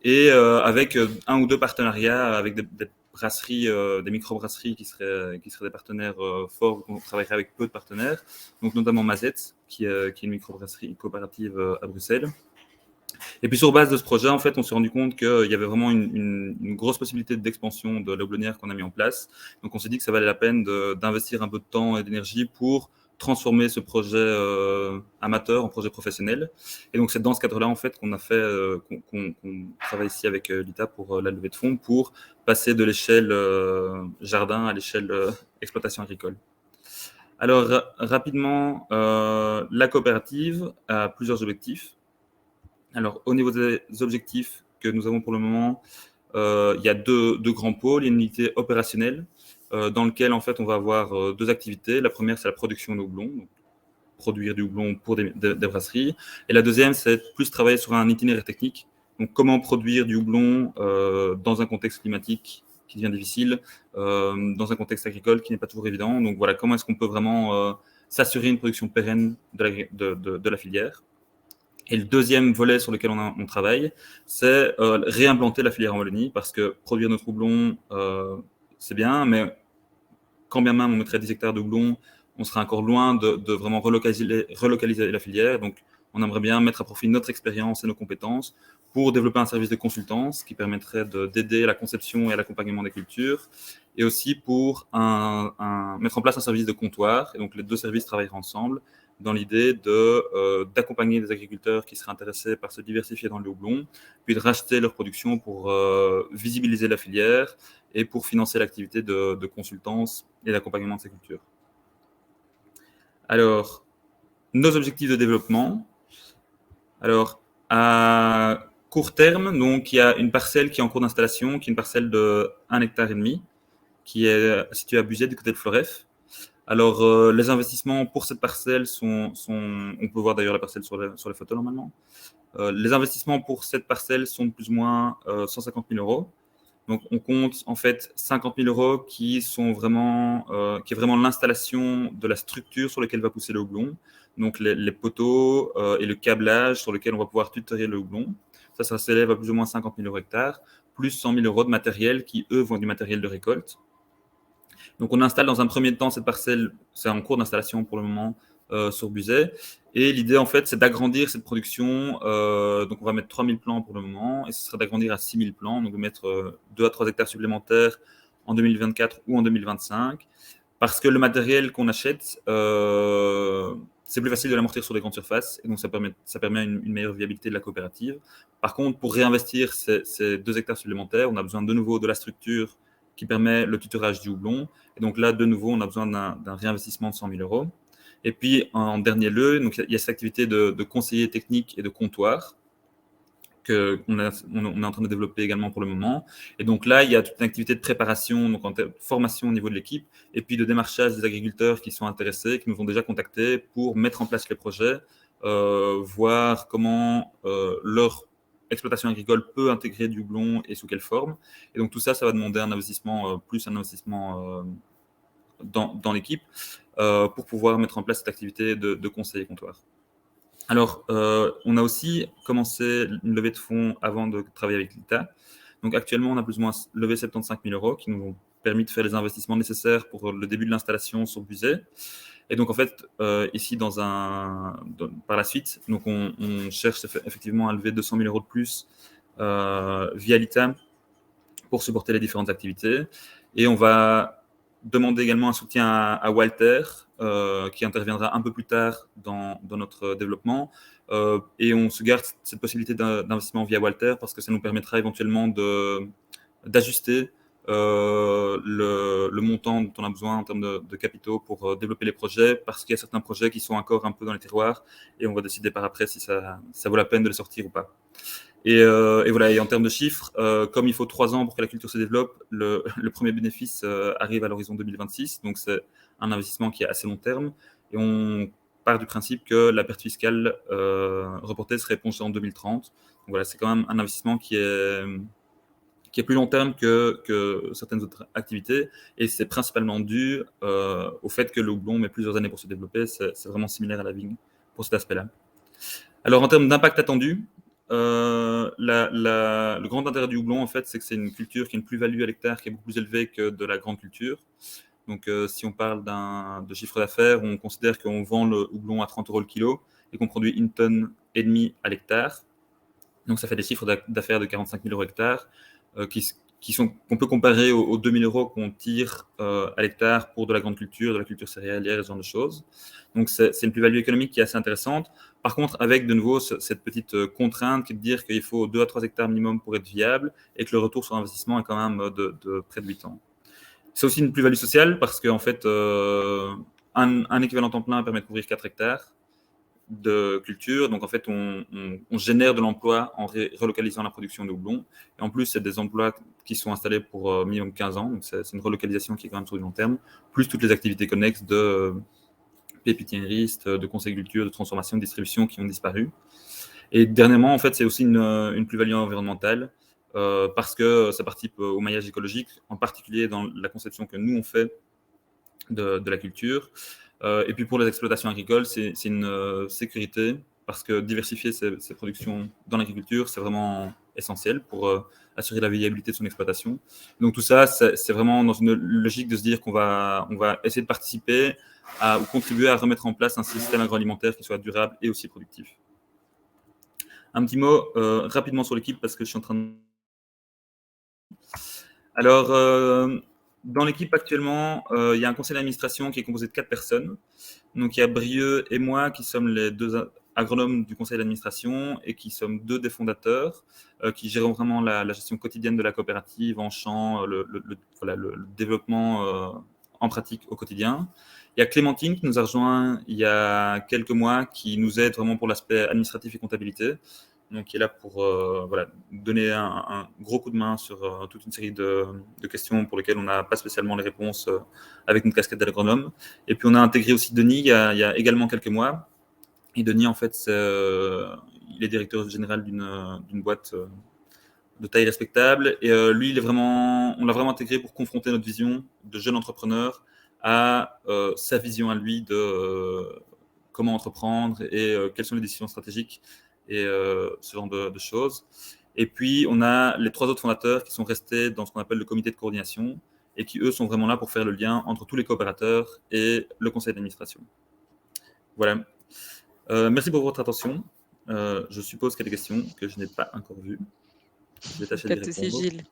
et avec un ou deux partenariats avec des brasseries, des micro-brasseries qui seraient des partenaires forts. On travaillerait avec peu de partenaires, donc notamment Mazette, qui est une micro-brasserie coopérative à Bruxelles. Et puis sur base de ce projet, en fait, on s'est rendu compte qu'il y avait vraiment une grosse possibilité d'expansion de la houblonnière qu'on a mis en place. Donc on s'est dit que ça valait la peine d'investir un peu de temps et d'énergie pour transformer ce projet amateur en projet professionnel. Et donc c'est dans ce cadre-là en fait qu'on a fait, qu'on travaille ici avec l'ITA pour la levée de fonds pour passer de l'échelle jardin à l'échelle exploitation agricole. Alors rapidement, la coopérative a plusieurs objectifs. Alors, au niveau des objectifs que nous avons pour le moment, il y a deux grands pôles. Il y a une unité opérationnelle dans laquelle, en fait, on va avoir deux activités. La première, c'est la production de houblon, donc produire du houblon pour des brasseries. Et la deuxième, c'est plus travailler sur un itinéraire technique. Donc, comment produire du houblon dans un contexte climatique qui devient difficile, dans un contexte agricole qui n'est pas toujours évident. Donc, voilà, comment est-ce qu'on peut vraiment s'assurer une production pérenne de la filière. Et le deuxième volet sur lequel on travaille, c'est réimplanter la filière en Wallonie, parce que produire notre houblon, c'est bien, mais quand bien même on mettrait 10 hectares de houblon, on serait encore loin de vraiment relocaliser la filière. Donc, on aimerait bien mettre à profit notre expérience et nos compétences pour développer un service de consultance qui permettrait d'aider à la conception et à l'accompagnement des cultures, et aussi pour mettre en place un service de comptoir. Et donc, les deux services travailleraient ensemble dans l'idée d'accompagner des agriculteurs qui seraient intéressés par se diversifier dans le houblon, puis de racheter leur production pour visibiliser la filière et pour financer l'activité de consultance et d'accompagnement de ces cultures. Alors, nos objectifs de développement. Alors, à court terme, donc, il y a une parcelle qui est en cours d'installation, qui est une parcelle de 1,5 hectare, qui est située à Buzet, du côté de Floref. Alors, les investissements pour cette parcelle on peut voir d'ailleurs la parcelle sur les photos normalement. Les investissements pour cette parcelle sont de plus ou moins 150 000 euros. Donc, on compte en fait 50 000 euros qui est vraiment l'installation de la structure sur laquelle va pousser le houblon. Donc, les poteaux et le câblage sur lequel on va pouvoir tutorer le houblon. Ça s'élève à plus ou moins 50 000 euros hectare, plus 100 000 euros de matériel qui, eux, vont être du matériel de récolte. Donc, on installe dans un premier temps cette parcelle, c'est en cours d'installation pour le moment sur Buzet. Et l'idée, en fait, c'est d'agrandir cette production. Donc, on va mettre 3 000 plants pour le moment, et ce serait d'agrandir à 6 000 plants, donc de mettre 2 à 3 hectares supplémentaires en 2024 ou en 2025. Parce que le matériel qu'on achète, c'est plus facile de l'amortir sur des grandes surfaces, et donc ça permet une meilleure viabilité de la coopérative. Par contre, pour réinvestir ces 2 hectares supplémentaires, on a besoin de nouveau de la structure qui permet le tutorage du houblon. Et donc là, de nouveau, on a besoin d'un réinvestissement de 100 000 euros. Et puis, en dernier lieu, donc, il y a cette activité de conseiller technique et de comptoir qu'on est en train de développer également pour le moment. Et donc là, il y a toute une activité de préparation, donc en formation au niveau de l'équipe, et puis de démarchage des agriculteurs qui sont intéressés, qui nous ont déjà contactés pour mettre en place les projets, voir comment leur exploitation agricole peut intégrer du houblon et sous quelle forme. Et donc tout ça, ça va demander un investissement, dans l'équipe pour pouvoir mettre en place cette activité de conseil et comptoir. Alors, on a aussi commencé une levée de fonds avant de travailler avec l'ITA. Donc actuellement, on a plus ou moins levé 75 000 euros qui nous ont permis de faire les investissements nécessaires pour le début de l'installation sur Buzet. Et donc, en fait, ici, par la suite, donc on cherche effectivement à lever 200 000 euros de plus via l'ITA pour supporter les différentes activités. Et on va demander également un soutien à Walter, qui interviendra un peu plus tard dans notre développement. Et on se garde cette possibilité d'investissement via Walter parce que ça nous permettra éventuellement d'ajuster le montant dont on a besoin en termes de capitaux pour développer les projets, parce qu'il y a certains projets qui sont encore un peu dans les tiroirs et on va décider par après si ça vaut la peine de les sortir ou pas. Et voilà, et en termes de chiffres, comme il faut 3 ans pour que la culture se développe, le premier bénéfice arrive à l'horizon 2026, donc c'est un investissement qui est assez long terme, et on part du principe que la perte fiscale reportée serait épongée en 2030. Donc voilà, c'est quand même un investissement qui est plus long terme que certaines autres activités, et c'est principalement dû au fait que le houblon met plusieurs années pour se développer. C'est vraiment similaire à la vigne pour cet aspect-là. Alors, en termes d'impact attendu, le grand intérêt du houblon, en fait, c'est que c'est une culture qui a une plus-value à l'hectare qui est beaucoup plus élevée que de la grande culture. Donc, si on parle de chiffre d'affaires, on considère qu'on vend le houblon à 30 € le kilo et qu'on produit 1,5 tonne à l'hectare. Donc, ça fait des chiffres d'affaires de 45 000 € hectare qu'on peut comparer aux 2 000 € qu'on tire à l'hectare pour de la grande culture, de la culture céréalière et ce genre de choses. Donc, c'est une plus-value économique qui est assez intéressante. Par contre, avec de nouveau cette petite contrainte qui est de dire qu'il faut 2 à 3 hectares minimum pour être viable et que le retour sur investissement est quand même de près de 8 ans. C'est aussi une plus-value sociale parce qu'en fait, un équivalent temps plein permet de couvrir 4 hectares de culture. Donc, en fait, on génère de l'emploi en relocalisant la production de houblon. Et en plus, c'est des emplois qui sont installés pour minimum 15 ans. Donc, c'est une relocalisation qui est quand même sur du long terme, plus toutes les activités connexes de pépiniériste, de conseil-culture, de transformation, de distribution qui ont disparu. Et dernièrement, en fait, c'est aussi une plus-value environnementale parce que ça participe au maillage écologique, en particulier dans la conception que nous, on fait de la culture. Et puis pour les exploitations agricoles, c'est une sécurité parce que diversifier ses productions dans l'agriculture, c'est vraiment essentiel pour assurer la viabilité de son exploitation. Donc tout ça, c'est vraiment dans une logique de se dire qu'on va essayer de participer ou contribuer à remettre en place un système agroalimentaire qui soit durable et aussi productif. Un petit mot rapidement sur l'équipe parce que je suis en train de... Alors, dans l'équipe actuellement, il y a un conseil d'administration qui est composé de 4 personnes. Donc, il y a Brieux et moi qui sommes les 2 agronomes du conseil d'administration et qui sommes 2 des fondateurs qui gèrent vraiment la gestion quotidienne de la coopérative en champ, le développement en pratique au quotidien. Il y a Clémentine qui nous a rejoint il y a quelques mois qui nous aide vraiment pour l'aspect administratif et comptabilité. Donc, qui est là pour donner un gros coup de main sur toute une série de questions pour lesquelles on n'a pas spécialement les réponses avec une casquette d'agronome. Et puis, on a intégré aussi Denis il y a également quelques mois. Et Denis, en fait, il est directeur général d'une boîte de taille respectable. Et lui, on l'a vraiment intégré pour confronter notre vision de jeune entrepreneur à sa vision à lui de comment entreprendre et quelles sont les décisions stratégiques et ce genre de choses. Et puis, on a les 3 autres fondateurs qui sont restés dans ce qu'on appelle le comité de coordination et qui, eux, sont vraiment là pour faire le lien entre tous les coopérateurs et le conseil d'administration. Voilà. Merci pour votre attention. Je suppose qu'il y a des questions que je n'ai pas encore vues. Je vais tâcher de répondre. Merci Gilles.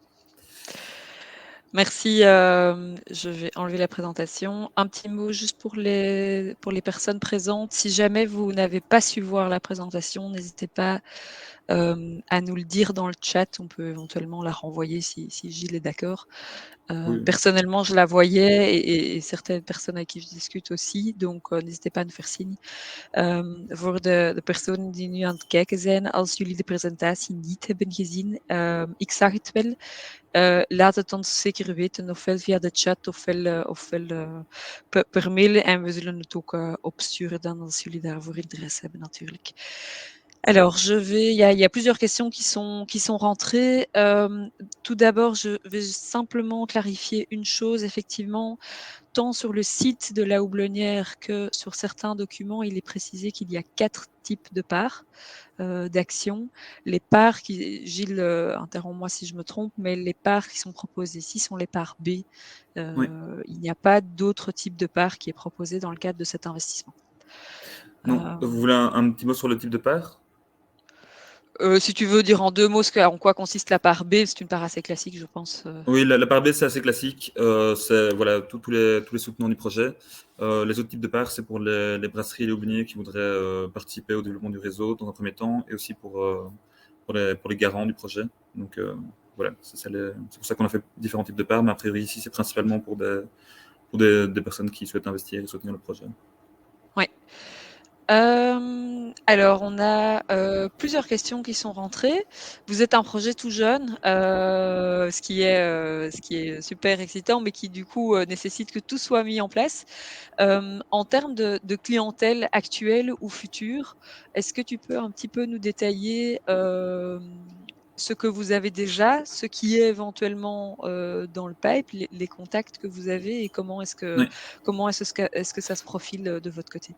Merci, je vais enlever la présentation. Un petit mot juste pour les personnes présentes. Si jamais vous n'avez pas su voir la présentation, n'hésitez pas à nous le dire dans le chat. On peut éventuellement la renvoyer si Gilles est d'accord. Oui. Personnellement, je la voyais et certaines personnes avec qui je discute aussi. Donc, n'hésitez pas à nous faire signe. Voor de personen die nu aan het kijken zijn, als jullie de presentatie niet hebben gezien, ik zag het wel. Laat het ons zeker weten, ofwel via de chat ofwel per mail. En we zullen het ook opsturen dan als jullie daarvoor interesse hebben natuurlijk. Alors, il y a plusieurs questions qui sont rentrées. Tout d'abord, je vais simplement clarifier une chose. Effectivement, tant sur le site de la houblonnière que sur certains documents, il est précisé qu'il y a 4 types de parts d'actions. Les parts Gilles, interromps-moi si je me trompe, mais les parts qui sont proposées ici sont les parts B. Oui. Il n'y a pas d'autre type de part qui est proposé dans le cadre de cet investissement. Non, vous voulez un petit mot sur le type de part ? Si tu veux dire en 2 mots en quoi consiste la part B, c'est une part assez classique, je pense. Oui, la part B, c'est assez classique. C'est voilà, tous les soutenants du projet. Les autres types de parts, c'est pour les brasseries et les houblonniers qui voudraient participer au développement du réseau dans un premier temps, et aussi pour les garants du projet. Donc voilà, c'est pour ça qu'on a fait différents types de parts, mais a priori ici, c'est principalement pour des personnes qui souhaitent investir et soutenir le projet. Oui. Alors, on a plusieurs questions qui sont rentrées. Vous êtes un projet tout jeune, ce qui est super excitant, mais qui du coup nécessite que tout soit mis en place. En termes de clientèle actuelle ou future, est-ce que tu peux un petit peu nous détailler ce que vous avez déjà, ce qui est éventuellement dans le pipe, les contacts que vous avez et comment est-ce que ça se profile de votre côté ?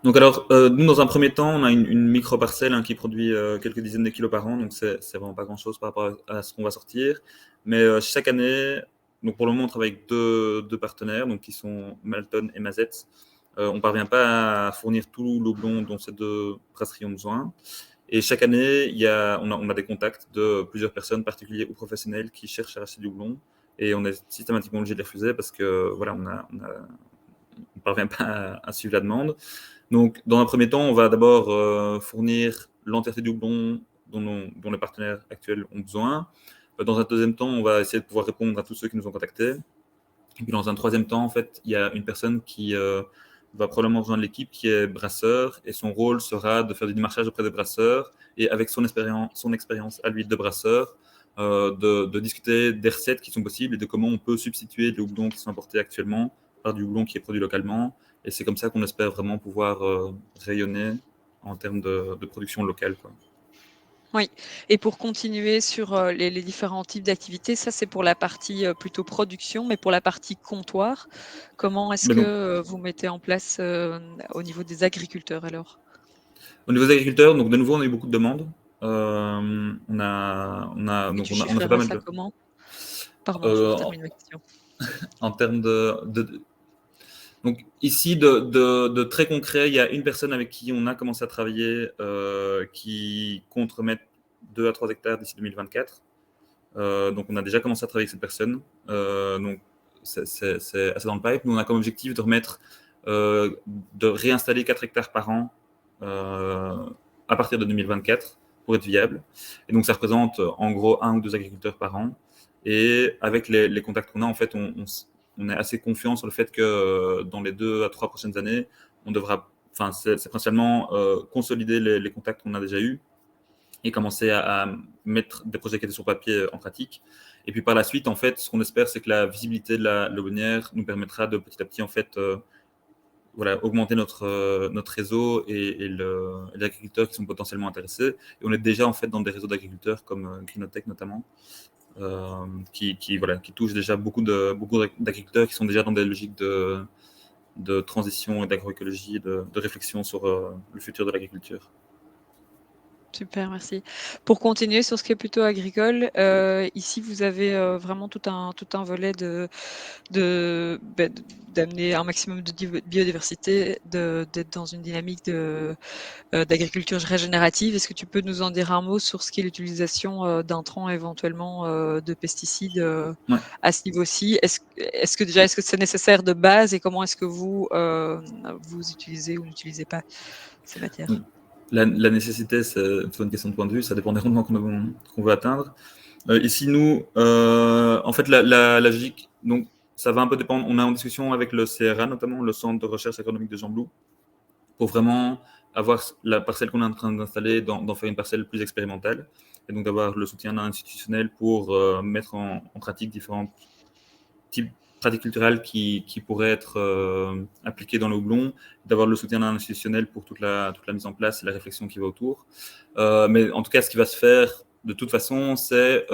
Donc alors, nous, dans un premier temps, on a une micro-parcelle qui produit quelques dizaines de kilos par an, donc c'est vraiment pas grand-chose par rapport à ce qu'on va sortir. Mais chaque année, donc pour le moment, on travaille avec deux partenaires, donc qui sont Malton et Mazette. On ne parvient pas à fournir tout le houblon dont ces deux brasseries ont besoin. Et chaque année, on a des contacts de plusieurs personnes, particuliers ou professionnels, qui cherchent à acheter du houblon. Et on est systématiquement obligé de les refuser parce que voilà, on ne parvient pas à suivre la demande. Donc, dans un premier temps, on va d'abord fournir l'entièreté du houblon dont les partenaires actuels ont besoin. Dans un deuxième temps, on va essayer de pouvoir répondre à tous ceux qui nous ont contactés. Et puis, dans un troisième temps, en fait, il y a une personne qui va probablement rejoindre l'équipe qui est brasseur, et son rôle sera de faire du démarchage auprès des brasseurs et avec son expérience à lui de brasseur, de discuter des recettes qui sont possibles et de comment on peut substituer les houblons qui sont importés actuellement par du houblon qui est produit localement. Et c'est comme ça qu'on espère vraiment pouvoir rayonner en termes de production locale, quoi. Oui, et pour continuer sur les différents types d'activités, ça c'est pour la partie plutôt production, mais pour la partie comptoir, comment est-ce Mais que donc, vous mettez en place au niveau des agriculteurs alors? au niveau des agriculteurs, donc de nouveau, on a eu beaucoup de demandes. Et Donc tu on a fait pas chiffrerais mal ça de. comment? Pardon, je euh, termine ma question. En termes donc ici, de très concret, il y a une personne avec qui on a commencé à travailler qui compte remettre 2 à 3 hectares d'ici 2024. Donc on a déjà commencé à travailler avec cette personne. Donc c'est assez dans le pipe. Nous, on a comme objectif de remettre, de réinstaller 4 hectares par an à partir de 2024 pour être viable. Et donc ça représente en gros 1 ou 2 agriculteurs par an. Et avec les contacts qu'on a, en fait, on est assez confiant sur le fait que dans les 2 à 3 prochaines années, on devra, enfin, c'est principalement consolider les contacts qu'on a déjà eus et commencer à mettre des projets qui étaient sur papier en pratique. Et puis par la suite, en fait, ce qu'on espère, c'est que la visibilité de la L'aubonnière nous permettra de petit à petit, en fait, voilà, augmenter notre réseau et les agriculteurs qui sont potentiellement intéressés. Et on est déjà, en fait, dans des réseaux d'agriculteurs comme Greenotech notamment, voilà, qui touchent déjà beaucoup d'agriculteurs qui sont déjà dans des logiques de transition et d'agroécologie, de réflexion sur le futur de l'agriculture. Super, merci. Pour continuer sur ce qui est plutôt agricole, ici vous avez vraiment tout un volet d'amener un maximum de biodiversité, d'être dans une dynamique d'agriculture régénérative. Est-ce que tu peux nous en dire un mot sur ce qui est l'utilisation d'intrants, éventuellement de pesticides Ouais. à ce niveau-ci? Est-ce que c'est nécessaire de base et comment est-ce que vous utilisez ou n'utilisez pas ces matières? Donc, la nécessité, c'est une question de point de vue, ça dépend des rendements qu'on veut atteindre. Ici, nous, en fait, la logique, donc, ça va un peu dépendre. On est en discussion avec le CRA, notamment le Centre de recherche agronomique de Gembloux, pour vraiment avoir la parcelle qu'on est en train d'installer, d'en faire une parcelle plus expérimentale, et donc d'avoir le soutien d'un institutionnel pour mettre en pratique différents types pratiques culturelles qui pourraient être appliquées dans le houblon, d'avoir le soutien d'un institutionnel pour toute la mise en place et la réflexion qui va autour. Mais en tout cas, ce qui va se faire de toute façon, c'est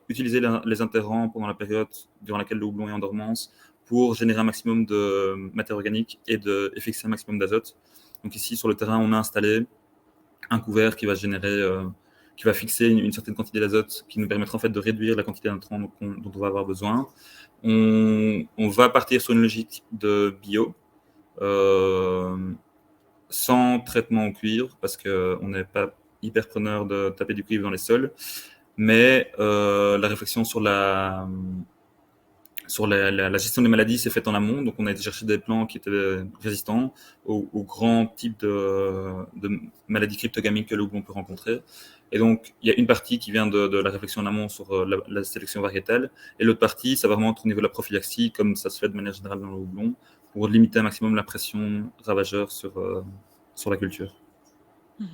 utiliser les interrants pendant la période durant laquelle le houblon est en dormance pour générer un maximum de matière organique et fixer un maximum d'azote. Donc ici, sur le terrain, on a installé un couvert qui va qui va fixer une certaine quantité d'azote qui nous permettra en fait de réduire la quantité d'intrants dont on va avoir besoin. On va partir sur une logique de bio, sans traitement au cuivre, parce qu'on n'est pas hyper preneur de taper du cuivre dans les sols, mais la réflexion sur la gestion des maladies s'est faite en amont. Donc, on a été chercher des plants qui étaient résistants aux grands types de maladies cryptogamiques que le houblon peut rencontrer. Et donc, il y a une partie qui vient de la réflexion en amont sur la sélection variétale, et l'autre partie, ça va vraiment être au niveau de la prophylaxie, comme ça se fait de manière générale dans le houblon, pour limiter un maximum la pression ravageur sur la culture. Mmh.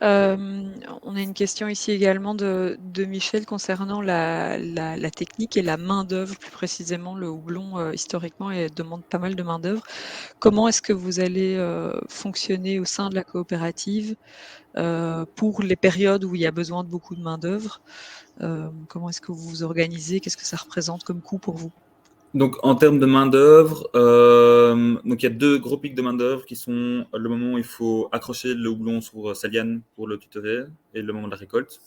On a une question ici également de Michel concernant la technique et la main-d'œuvre, plus précisément le houblon, historiquement demande pas mal de main-d'œuvre. Comment est-ce que vous allez, fonctionner au sein de la coopérative, pour les périodes où il y a besoin de beaucoup de main-d'œuvre? Comment est-ce que vous vous organisez? Qu'est-ce que ça représente comme coût pour vous? Donc, en termes de main-d'œuvre, donc il y a 2 gros pics de main-d'œuvre qui sont le moment où il faut accrocher le houblon sur sa liane pour le tutorer et le moment de la récolte.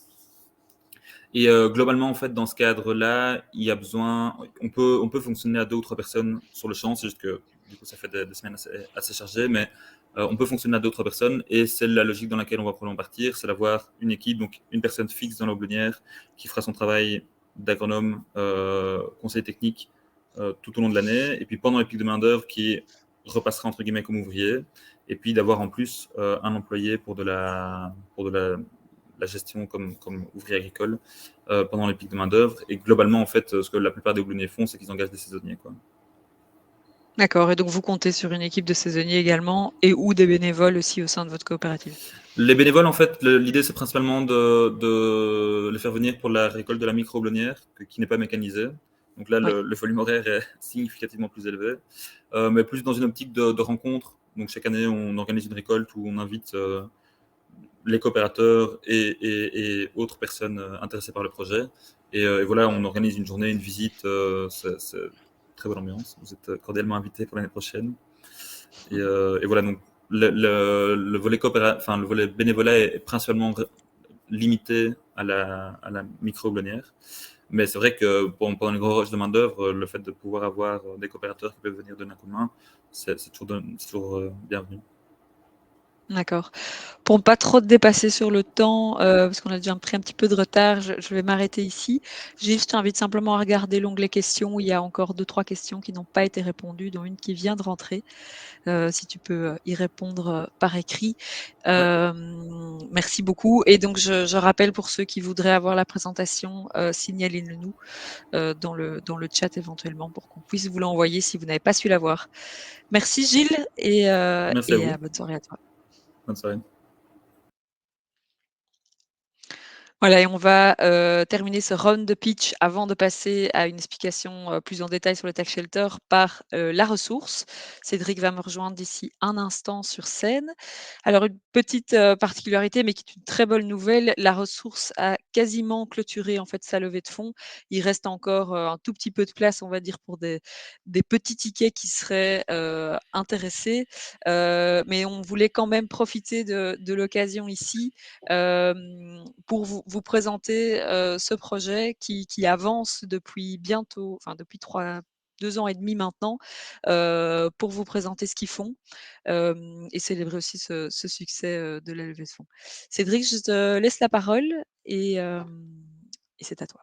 Et globalement, en fait, dans ce cadre-là, il y a besoin. On peut fonctionner à 2 ou 3 personnes sur le champ, c'est juste que du coup, ça fait des semaines assez chargées, mais on peut fonctionner à 2 ou 3 personnes et c'est la logique dans laquelle on va probablement partir, c'est d'avoir une équipe, donc une personne fixe dans la houblonnière qui fera son travail d'agronome, conseiller technique tout au long de l'année, et puis pendant les pics de main-d'œuvre qui repassera entre guillemets comme ouvrier, et puis d'avoir en plus un employé pour de la gestion comme ouvrier agricole pendant les pics de main-d'œuvre. Et globalement, en fait, ce que la plupart des houblonniers font, c'est qu'ils engagent des saisonniers, quoi. D'accord, et donc vous comptez sur une équipe de saisonniers également et ou des bénévoles aussi au sein de votre coopérative? Les bénévoles, en fait, l'idée, c'est principalement de les faire venir pour la récolte de la micro-houblonnière, qui n'est pas mécanisée. Donc là, Oui. le volume horaire est significativement plus élevé, mais plus dans une optique de rencontre. Donc chaque année, on organise une récolte où on invite les coopérateurs et autres personnes intéressées par le projet. Et voilà, on organise une journée, une visite. C'est très bonne ambiance. Vous êtes cordialement invités pour l'année prochaine. Et voilà, donc le volet le volet bénévolat est principalement limité à la micro-houblonnière. Mais c'est vrai que pendant les gros rushs de main-d'œuvre, le fait de pouvoir avoir des coopérateurs qui peuvent venir donner un coup de main, c'est toujours bienvenu. D'accord. Pour ne pas trop te dépasser sur le temps, parce qu'on a déjà pris un petit peu de retard, je vais m'arrêter ici. Gilles, je t'invite simplement à regarder l'onglet questions, où il y a encore 2-3 questions qui n'ont pas été répondues, dont une qui vient de rentrer. Si tu peux, y répondre, par écrit. Merci beaucoup, et donc je rappelle pour ceux qui voudraient avoir la présentation, signalez-le nous, dans le chat éventuellement pour qu'on puisse vous l'envoyer si vous n'avez pas su l'avoir. Merci Gilles, et Merci à vous. bonne soirée à toi. Bonne soirée. Voilà, et on va terminer ce round de pitch avant de passer à une explication plus en détail sur le tax shelter par la ressource. Cédric va me rejoindre d'ici un instant sur scène. Alors, une petite particularité, mais qui est une très bonne nouvelle, la ressource a quasiment clôturé en fait sa levée de fonds. Il reste encore un tout petit peu de place, on va dire, pour des petits tickets qui seraient intéressés. Mais on voulait quand même profiter de l'occasion ici pour vous présenter ce projet qui avance depuis bientôt, enfin depuis 2 ans et demi maintenant, pour vous présenter ce qu'ils font et célébrer aussi ce succès de la levée de fonds. Cédric, je te laisse la parole et c'est à toi.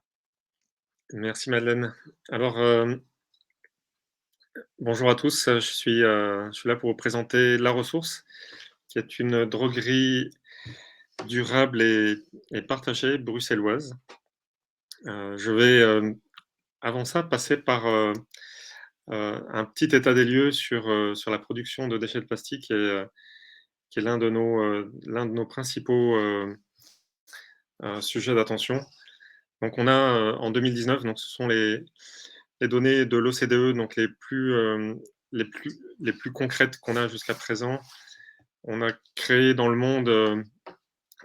Merci Madeleine. Alors, bonjour à tous, je suis là pour vous présenter La Ressource, qui est une droguerie durable et partagée bruxelloise. Je vais, avant ça, passer par un petit état des lieux sur la production de déchets de plastique, qui est l'un de nos principaux sujets d'attention. Donc on a en 2019, donc ce sont les données de l'OCDE, donc les plus concrètes qu'on a jusqu'à présent. On a créé dans le monde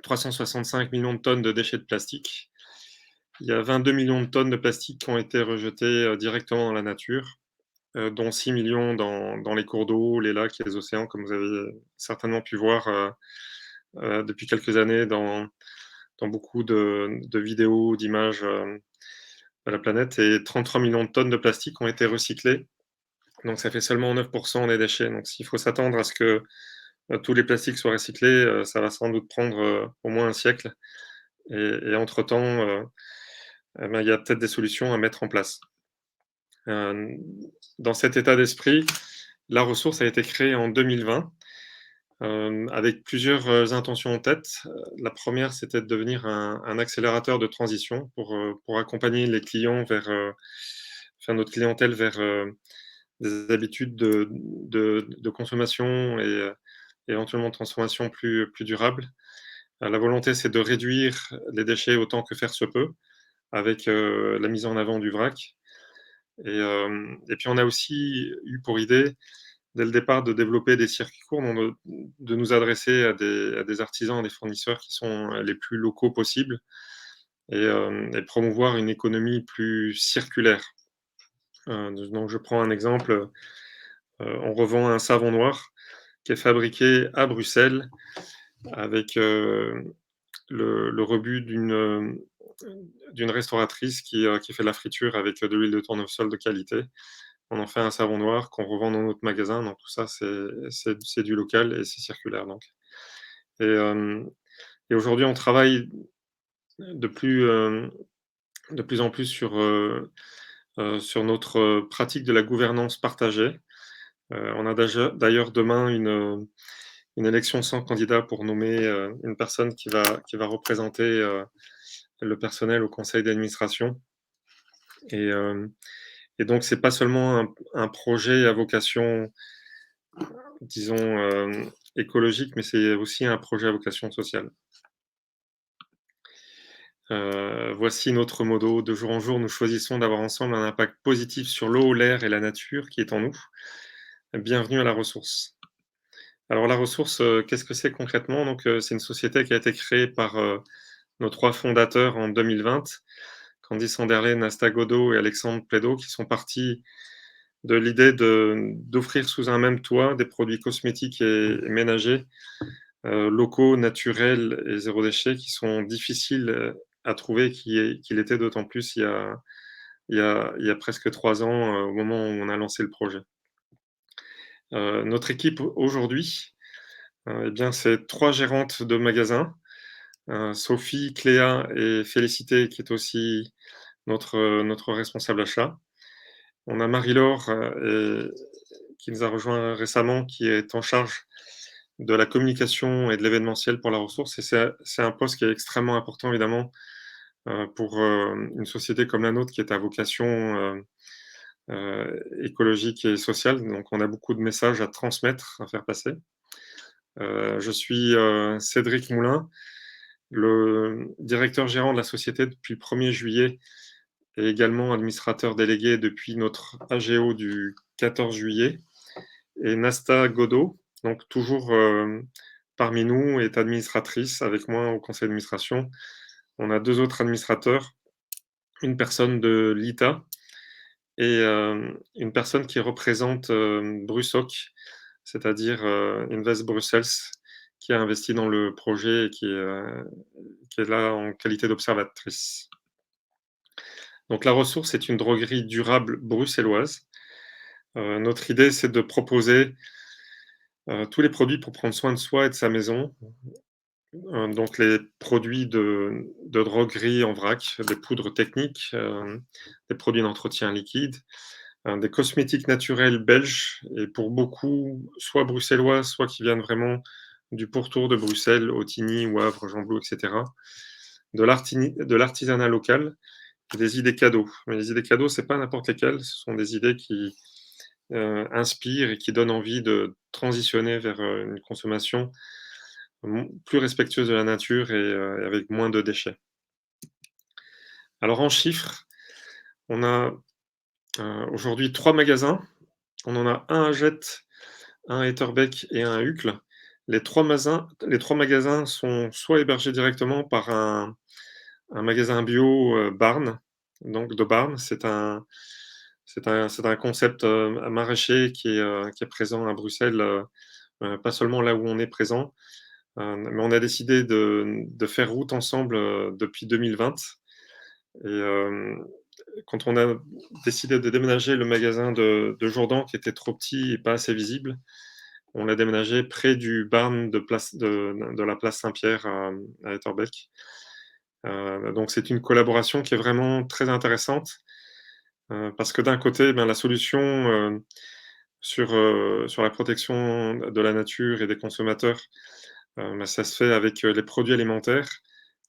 365 millions de tonnes de déchets de plastique. Il y a 22 millions de tonnes de plastique qui ont été rejetées directement dans la nature, dont 6 millions dans les cours d'eau, les lacs et les océans, comme vous avez certainement pu voir depuis quelques années dans beaucoup de vidéos, d'images de la planète. Et 33 millions de tonnes de plastique ont été recyclées. Donc ça fait seulement 9% des déchets. Donc s'il faut s'attendre à ce que tous les plastiques soient recyclés, ça va sans doute prendre au moins un siècle. Et entre-temps, il y a peut-être des solutions à mettre en place. Dans cet état d'esprit, la ressource a été créée en 2020 avec plusieurs intentions en tête. La première, c'était de devenir un accélérateur de transition pour accompagner les clients notre clientèle vers des habitudes de consommation et éventuellement de transformation plus durables. La volonté, c'est de réduire les déchets autant que faire se peut, avec la mise en avant du vrac. Et puis on a aussi eu pour idée, dès le départ, de développer des circuits courts, de nous adresser à des artisans, à des fournisseurs qui sont les plus locaux possibles, et promouvoir une économie plus circulaire. Donc je prends un exemple, on revend un savon noir qui est fabriqué à Bruxelles avec le rebut d'une restauratrice qui fait de la friture avec de l'huile de tournesol de qualité. On en fait un savon noir qu'on revend dans notre magasin. Donc tout ça, c'est du local et c'est circulaire. Donc. Et aujourd'hui, on travaille de plus en plus sur notre pratique de la gouvernance partagée. On a d'ailleurs demain une élection sans candidat pour nommer une personne qui va représenter le personnel au conseil d'administration. Et donc, c'est pas seulement un projet à vocation, disons, écologique, mais c'est aussi un projet à vocation sociale. Voici notre motto: de jour en jour, nous choisissons d'avoir ensemble un impact positif sur l'eau, l'air et la nature qui est en nous. Bienvenue à la ressource. Alors la ressource, qu'est-ce que c'est concrètement? Donc, c'est une société qui a été créée par nos 3 fondateurs en 2020, Candice Anderlen, Asta Godot et Alexandre Pledo, qui sont partis de l'idée d'offrir sous un même toit des produits cosmétiques et ménagers locaux, naturels et zéro déchet, qui sont difficiles à trouver, qu'il était d'autant plus il y a presque 3 ans, au moment où on a lancé le projet. Notre équipe aujourd'hui, eh bien, c'est 3 gérantes de magasins, Sophie, Cléa et Félicité, qui est aussi notre responsable achat. On a Marie-Laure qui nous a rejoint récemment, qui est en charge de la communication et de l'événementiel pour la ressource. Et c'est un poste qui est extrêmement important, évidemment, pour une société comme la nôtre qui est à vocation écologique et sociale. Donc, on a beaucoup de messages à transmettre, à faire passer. Je suis Cédric Moulin, le directeur gérant de la société depuis le 1er juillet et également administrateur délégué depuis notre AGO du 14 juillet. Et Nasta Godot, donc toujours parmi nous, est administratrice avec moi au conseil d'administration. On a 2 autres administrateurs, une personne de l'ITA et une personne qui représente Brussoc, c'est-à-dire Invest Brussels, qui a investi dans le projet et qui est là en qualité d'observatrice. Donc la ressource est une droguerie durable bruxelloise. Notre idée, c'est de proposer tous les produits pour prendre soin de soi et de sa maison. Donc les produits de droguerie en vrac, des poudres techniques, des produits d'entretien liquide, des cosmétiques naturels belges et pour beaucoup, soit bruxellois, soit qui viennent vraiment du pourtour de Bruxelles, Autigny, Wavre, Gembloux, etc. De l'artisanat local et des idées cadeaux. Mais les idées cadeaux, c'est pas n'importe lesquelles, ce sont des idées qui inspirent et qui donnent envie de transitionner vers une consommation plus respectueuse de la nature et avec moins de déchets. Alors en chiffres, on a aujourd'hui 3 magasins. On en a un à Jette, un à Etterbeek et un à Uccle. Les 3 magasins sont soit hébergés directement par un magasin bio Barn, donc de Barn. C'est un concept maraîcher qui est présent à Bruxelles, pas seulement là où on est présent, mais on a décidé de faire route ensemble depuis 2020. Et quand on a décidé de déménager le magasin de Jourdan, qui était trop petit et pas assez visible, on l'a déménagé près du Barn de la place Saint-Pierre à Etterbeek. Donc c'est une collaboration qui est vraiment très intéressante parce que d'un côté, la solution sur la protection de la nature et des consommateurs, ça se fait avec les produits alimentaires.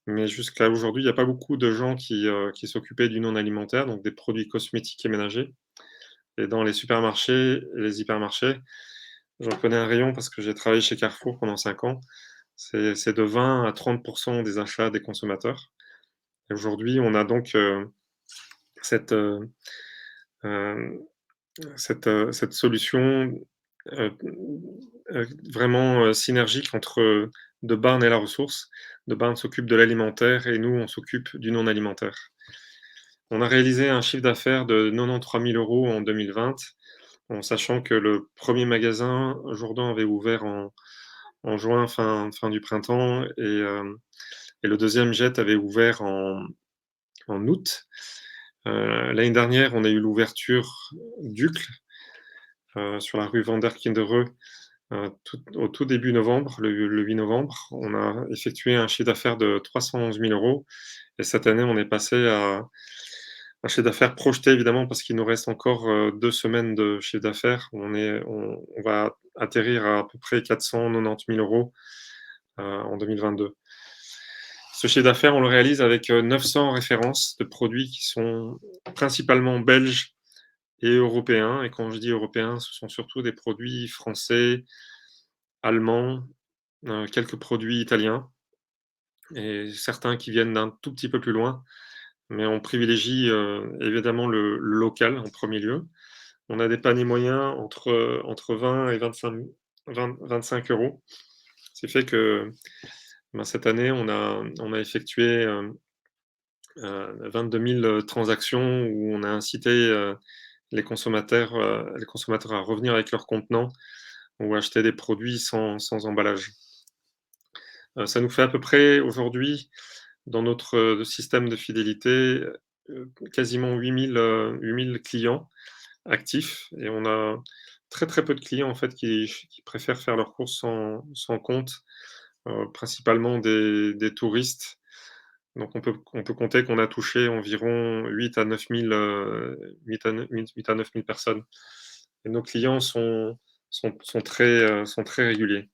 Mais jusqu'à aujourd'hui, il n'y a pas beaucoup de gens qui s'occupaient du non alimentaire, donc des produits cosmétiques et ménagers. Et dans les supermarchés et les hypermarchés, j'en connais un rayon parce que j'ai travaillé chez Carrefour pendant 5 ans. C'est de 20 à 30% des achats des consommateurs. Et aujourd'hui, on a donc cette solution vraiment synergique entre de Barn et la ressource. De Barn s'occupe de l'alimentaire et nous, on s'occupe du non alimentaire. On a réalisé un chiffre d'affaires de 93 000 € en 2020, en sachant que le premier magasin, Jourdan, avait ouvert en juin, fin du printemps, et le deuxième, Jet, avait ouvert en août. L'année dernière, on a eu l'ouverture d'Uccle, sur la rue Van der Kindere, au tout début novembre, le 8 novembre. On a effectué un chiffre d'affaires de 311 000 €. Et cette année, on est passé à un chiffre d'affaires projeté, évidemment, parce qu'il nous reste encore 2 semaines de chiffre d'affaires. On va atterrir à peu près 490 000 € en 2022. Ce chiffre d'affaires, on le réalise avec 900 références de produits qui sont principalement belges et européens. Et quand je dis européens, ce sont surtout des produits français, allemands, quelques produits italiens et certains qui viennent d'un tout petit peu plus loin. Mais on privilégie évidemment le local en premier lieu. On a des paniers moyens entre 20 et 25 €. Ce qui fait que cette année, on a effectué 22 000 transactions où on a incité les consommateurs à revenir avec leurs contenants ou acheter des produits sans emballage. Ça nous fait à peu près aujourd'hui, dans notre système de fidélité, quasiment 8 000 clients actifs, et on a très, très peu de clients en fait qui préfèrent faire leurs courses sans compte, principalement des touristes. Donc on peut compter qu'on a touché environ 8 à 9 000 personnes. Et nos clients sont très réguliers.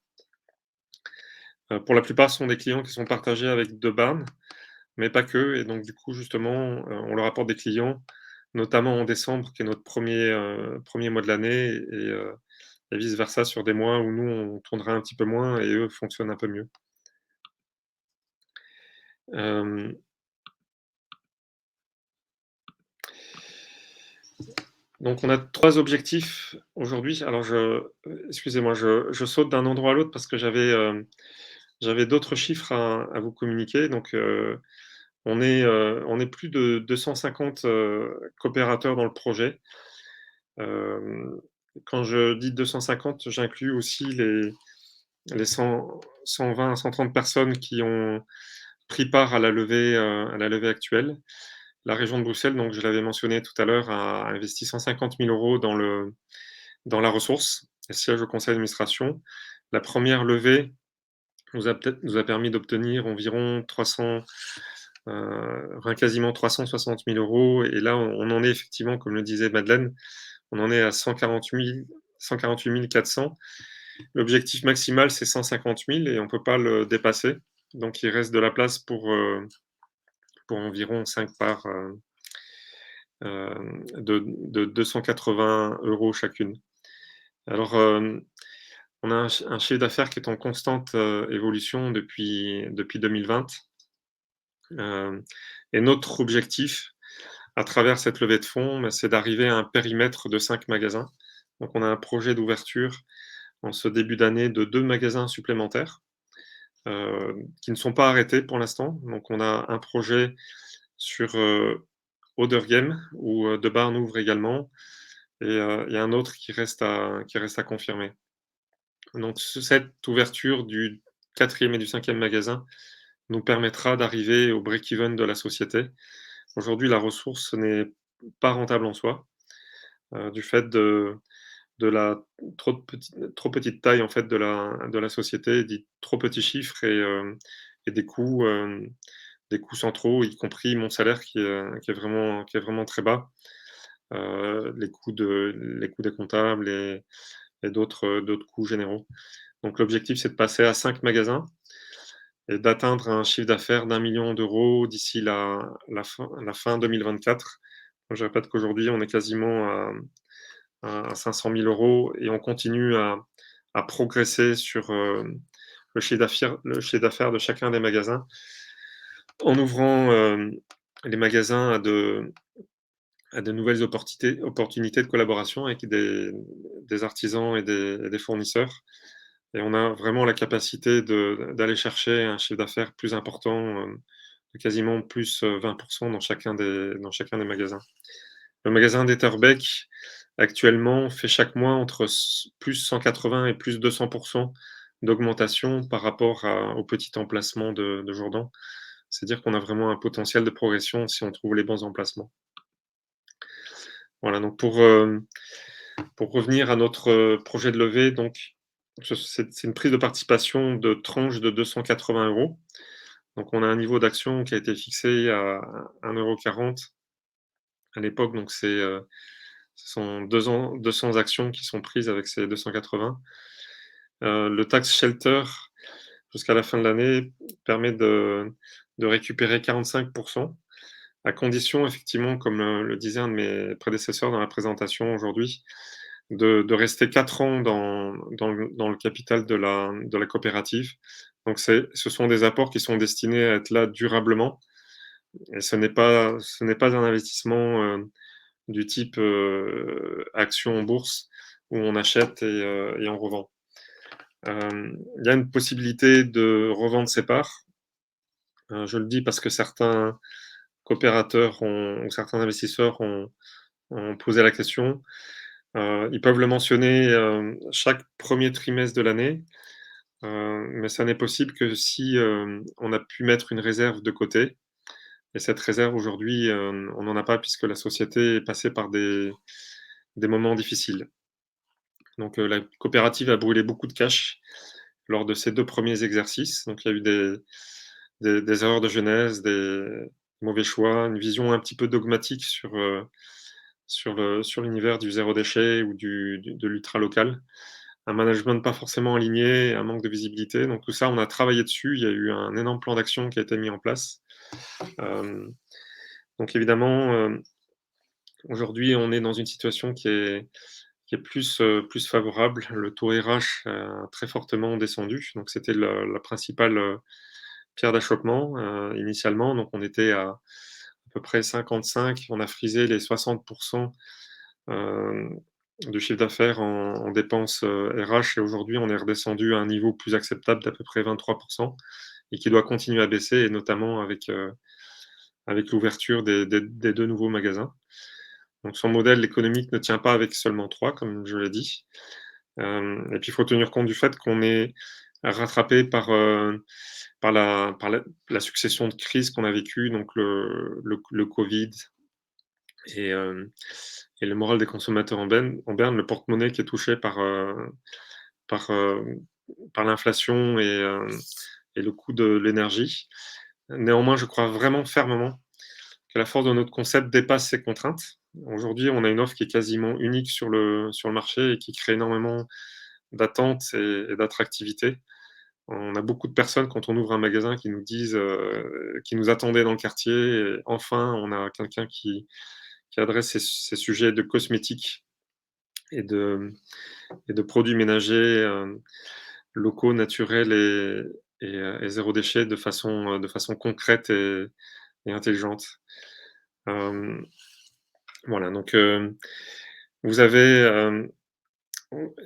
Pour la plupart, ce sont des clients qui sont partagés avec DeBarn, mais pas que. Et donc du coup, justement, on leur apporte des clients, notamment en décembre, qui est notre premier mois de l'année, et vice versa sur des mois où nous, on tournera un petit peu moins et eux fonctionnent un peu mieux. Donc on a 3 objectifs aujourd'hui. Alors excusez-moi, je saute d'un endroit à l'autre parce que j'avais d'autres chiffres à vous communiquer. Donc on est plus de 250 coopérateurs dans le projet. Quand je dis 250, j'inclus aussi les 120 à 130 personnes qui ont pris part à la levée actuelle. La région de Bruxelles, donc je l'avais mentionné tout à l'heure, a investi 150 000 € dans la ressource, le siège au conseil d'administration. La première levée nous a permis d'obtenir environ quasiment 360 000 €. Et là, on en est effectivement, comme le disait Madeleine, on en est à 148 400. L'objectif maximal, c'est 150 000 et on ne peut pas le dépasser. Donc, il reste de la place pour environ 5 parts de 280 € chacune. Alors, on a un chiffre d'affaires qui est en constante évolution depuis 2020. Et notre objectif, à travers cette levée de fonds, c'est d'arriver à un périmètre de 5 magasins. Donc, on a un projet d'ouverture en ce début d'année de 2 magasins supplémentaires qui ne sont pas arrêtés pour l'instant. Donc, on a un projet sur Oderghem, où DeBarn ouvre également, et il y a un autre qui reste à confirmer. Donc cette ouverture du 4e et du 5e magasin nous permettra d'arriver au break-even de la société. Aujourd'hui, la ressource n'est pas rentable en soi, du fait de la trop petite taille en fait de la société, dit trop petits chiffres, et des coûts centraux, y compris mon salaire qui est vraiment très bas. Les coûts des comptables et d'autres coûts généraux. Donc l'objectif, c'est de passer à 5 magasins et d'atteindre un chiffre d'affaires d'1 million € d'ici la fin 2024. Je répète qu'aujourd'hui, on est quasiment à 500 000 € et on continue à progresser sur le chiffre d'affaires de chacun des magasins en ouvrant les magasins à de nouvelles opportunités de collaboration avec des artisans et des fournisseurs. Et on a vraiment la capacité d'aller chercher un chiffre d'affaires plus important quasiment plus 20% dans chacun des magasins. Le magasin d'Etterbeek, actuellement, fait chaque mois entre plus 180 et plus 200% d'augmentation par rapport au petit emplacement de Jourdan. C'est-à-dire qu'on a vraiment un potentiel de progression si on trouve les bons emplacements. Voilà, donc pour revenir à notre projet de levée, donc c'est une prise de participation de tranche de 280 €. Donc on a un niveau d'action qui a été fixé à 1,40 € à l'époque, donc ce sont 200 actions qui sont prises avec ces 280. Le tax shelter, jusqu'à la fin de l'année, permet de récupérer 45%, à condition, effectivement, comme le disait un de mes prédécesseurs dans la présentation aujourd'hui, de rester 4 ans dans le capital de la coopérative. Donc ce sont des apports qui sont destinés à être là durablement, et ce n'est pas un investissement du type action en bourse où on achète et on revend. Il y a une possibilité de revendre ses parts. Je le dis parce que certains coopérateurs ou certains investisseurs ont posé la question. Ils peuvent le mentionner chaque premier trimestre de l'année, mais ça n'est possible que si on a pu mettre une réserve de côté. Et cette réserve, aujourd'hui, on n'en a pas, puisque la société est passée par des moments difficiles. Donc la coopérative a brûlé beaucoup de cash lors de ces 2 premiers exercices. Donc il y a eu des erreurs de jeunesse, des mauvais choix, une vision un petit peu dogmatique sur l'univers du zéro déchet ou de l'ultra local. Un management pas forcément aligné, un manque de visibilité. Donc tout ça, on a travaillé dessus. Il y a eu un énorme plan d'action qui a été mis en place. Donc évidemment, aujourd'hui, on est dans une situation qui est plus favorable. Le taux RH a très fortement descendu. Donc c'était la principale pierre d'achoppement initialement. Donc on était à peu près 55. On a frisé les 60% de chiffre d'affaires en dépenses RH, et aujourd'hui on est redescendu à un niveau plus acceptable d'à peu près 23%, et qui doit continuer à baisser, et notamment avec l'ouverture des 2 nouveaux magasins. Donc son modèle économique ne tient pas avec seulement 3, comme je l'ai dit. Et puis il faut tenir compte du fait qu'on est rattrapé par la succession de crises qu'on a vécues, donc le Covid et le moral des consommateurs en berne, le porte-monnaie qui est touché par l'inflation et le coût de l'énergie. Néanmoins, je crois vraiment fermement que la force de notre concept dépasse ces contraintes. Aujourd'hui, on a une offre qui est quasiment unique sur le marché et qui crée énormément d'attentes et d'attractivité. On a beaucoup de personnes, quand on ouvre un magasin, qui nous disent, qui nous attendaient dans le quartier, et enfin, on a quelqu'un qui adresse ces sujets de cosmétiques et de produits ménagers locaux, naturels et zéro déchet, de façon concrète et intelligente. Voilà, donc vous avez,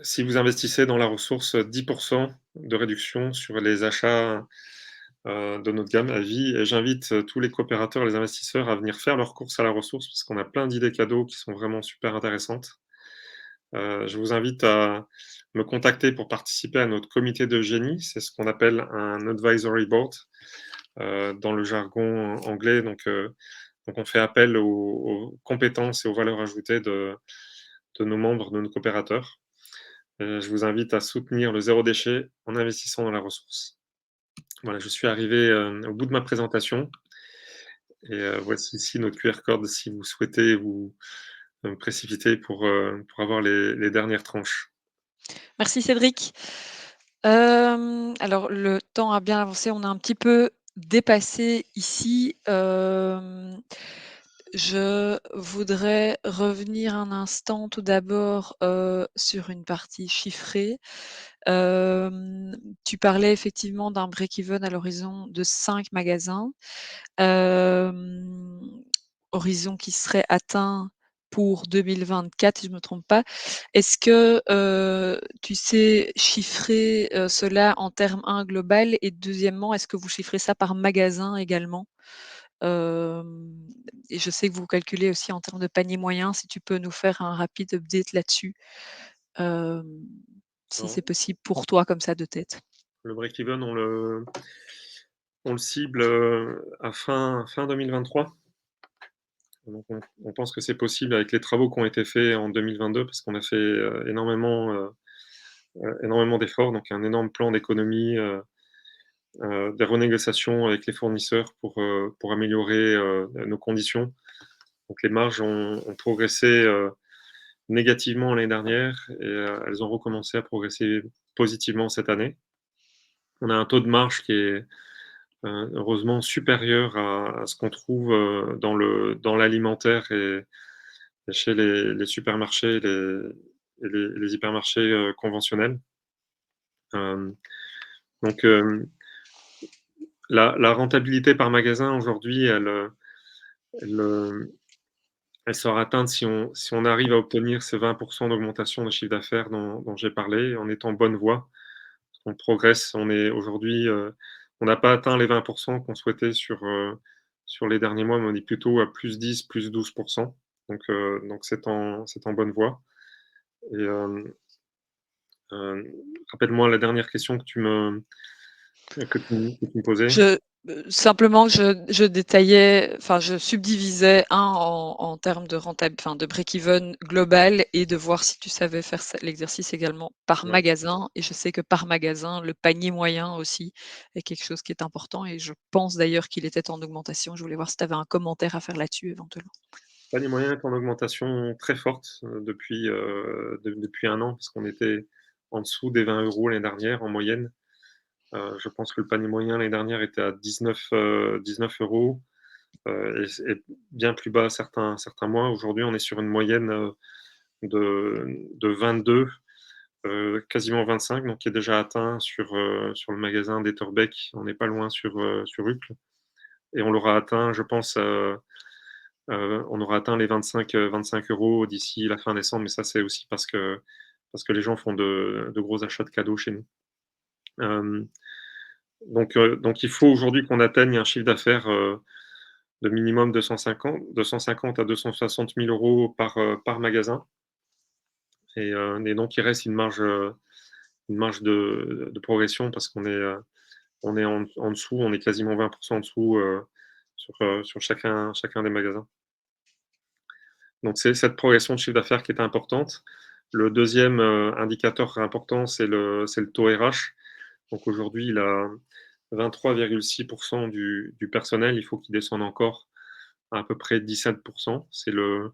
si vous investissez dans la ressource, 10% de réduction sur les achats de notre gamme à vie. Et j'invite tous les coopérateurs et les investisseurs à venir faire leurs courses à la ressource, parce qu'on a plein d'idées cadeaux qui sont vraiment super intéressantes. Je vous invite à me contacter pour participer à notre comité de génie. C'est ce qu'on appelle un advisory board dans le jargon anglais. Donc on fait appel aux compétences et aux valeurs ajoutées de nos membres, de nos coopérateurs. Je vous invite à soutenir le zéro déchet en investissant dans la ressource. Voilà, je suis arrivé au bout de ma présentation, et voici ici notre QR code si vous souhaitez vous précipiter pour avoir les dernières tranches. Merci Cédric. Alors le temps a bien avancé, on a un petit peu dépassé ici. Je voudrais revenir un instant tout d'abord, sur une partie chiffrée. Tu parlais effectivement d'un break-even à l'horizon de 5 magasins. Horizon qui serait atteint pour 2024, si je ne me trompe pas. Est-ce que tu sais chiffrer cela en termes global, et deuxièmement, est-ce que vous chiffrez ça par magasin également? Et je sais que vous calculez aussi en termes de panier moyen, si tu peux nous faire un rapide update là-dessus, hem, si Alors, c'est possible pour toi comme ça de tête. le break-even, on le cible à fin 2023. Donc on pense que c'est possible avec les travaux qui ont été faits en 2022, parce qu'on a fait énormément d'efforts, donc un énorme plan d'économie, des renégociations avec les fournisseurs pour améliorer nos conditions. Donc les marges ont progressé négativement l'année dernière, et elles ont recommencé à progresser positivement cette année. On a un taux de marge qui est heureusement supérieur à ce qu'on trouve dans l'alimentaire et chez les supermarchés et les hypermarchés conventionnels. Donc la rentabilité par magasin aujourd'hui, elle, elle sera atteinte si on arrive à obtenir ces 20% d'augmentation de chiffre d'affaires dont j'ai parlé, en étant en bonne voie. On progresse, on est aujourd'hui, on n'a pas atteint les 20% qu'on souhaitait sur les derniers mois, mais on est plutôt à +10, +12%. Donc c'est en bonne voie. Et rappelle-moi la dernière question que tu me posais. Je simplement, je détaillais, enfin, je subdivisais en termes de enfin, de break-even global, et de voir si tu savais faire l'exercice également par Ouais. magasin. Et je sais que par magasin, le panier moyen aussi est quelque chose qui est important, et je pense d'ailleurs qu'il était en augmentation. Je voulais voir si tu avais un commentaire à faire là-dessus éventuellement. Panier moyen est en augmentation très forte depuis 1 an, parce qu'on était en dessous des 20 € l'année dernière en moyenne. Je pense que le panier moyen l'année dernière était à 19 €, et bien plus bas certains mois. Aujourd'hui, on est sur une moyenne de 22, quasiment 25, donc qui est déjà atteint sur le magasin d'Etterbeek. On n'est pas loin sur Uccle, et on l'aura atteint, je pense, on aura atteint les 25 € d'ici la fin décembre, mais ça, c'est aussi parce que les gens font de gros achats de cadeaux chez nous. Donc il faut aujourd'hui qu'on atteigne un chiffre d'affaires de minimum 250 à 260 000 € par magasin. Et donc il reste une marge de progression, parce qu'on est en dessous, on est quasiment 20% en dessous sur chacun des magasins. Donc c'est cette progression de chiffre d'affaires qui est importante. Le deuxième indicateur important, c'est le taux RH. Donc aujourd'hui, il a 23,6% du personnel. Il faut qu'il descende encore à peu près 17%. C'est le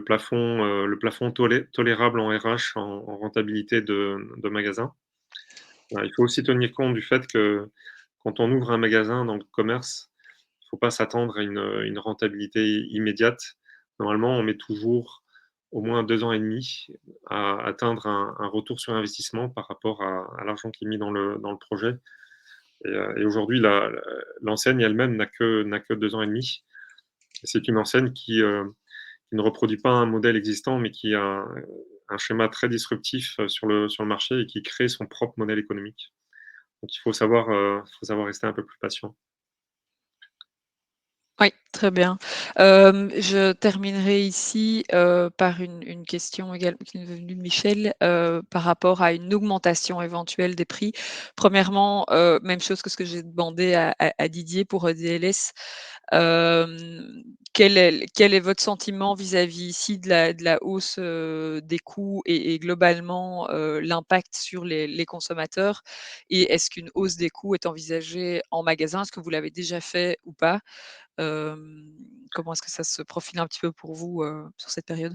plafond tolérable en RH, en rentabilité de magasin. Il faut aussi tenir compte du fait que quand on ouvre un magasin dans le commerce, il ne faut pas s'attendre à une rentabilité immédiate. Normalement, on met toujours au moins 2 ans et demi à atteindre un retour sur investissement par rapport à l'argent qui est mis dans le projet. Et aujourd'hui, l'enseigne elle-même n'a que 2 ans et demi. Et c'est une enseigne qui ne reproduit pas un modèle existant, mais qui a un schéma très disruptif sur le marché, et qui crée son propre modèle économique. Donc il faut savoir rester un peu plus patient. Oui, très bien. Je terminerai ici par une question également qui nous est venue de Michel, par rapport à une augmentation éventuelle des prix. Premièrement, même chose que ce que j'ai demandé à Didier pour DLS. Quel est votre sentiment vis-à-vis ici de la hausse des coûts, et globalement l'impact sur les consommateurs? Et est-ce qu'une hausse des coûts est envisagée en magasin? Est-ce que vous l'avez déjà fait ou pas? Comment est-ce que ça se profile un petit peu pour vous sur cette période?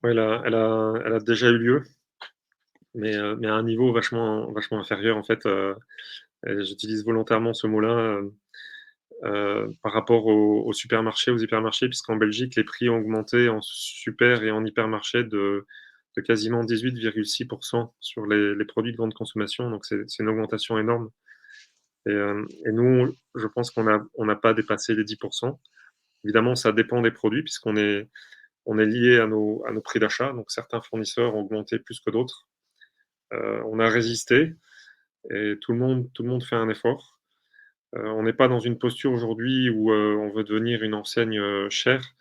Ouais, elle a déjà eu lieu, mais à un niveau vachement inférieur, en fait. Et j'utilise volontairement ce mot-là par rapport aux supermarchés, aux hypermarchés, puisqu'en Belgique, les prix ont augmenté en super et en hypermarché de quasiment 18,6% sur les produits de grande consommation. Donc c'est une augmentation énorme. Et nous, je pense qu'on n'a pas dépassé les 10%. Évidemment, ça dépend des produits puisqu'on est lié à nos prix d'achat. Donc certains fournisseurs ont augmenté plus que d'autres. On a résisté et tout le monde fait un effort. On n'est pas dans une posture aujourd'hui où on veut devenir une enseigne chère,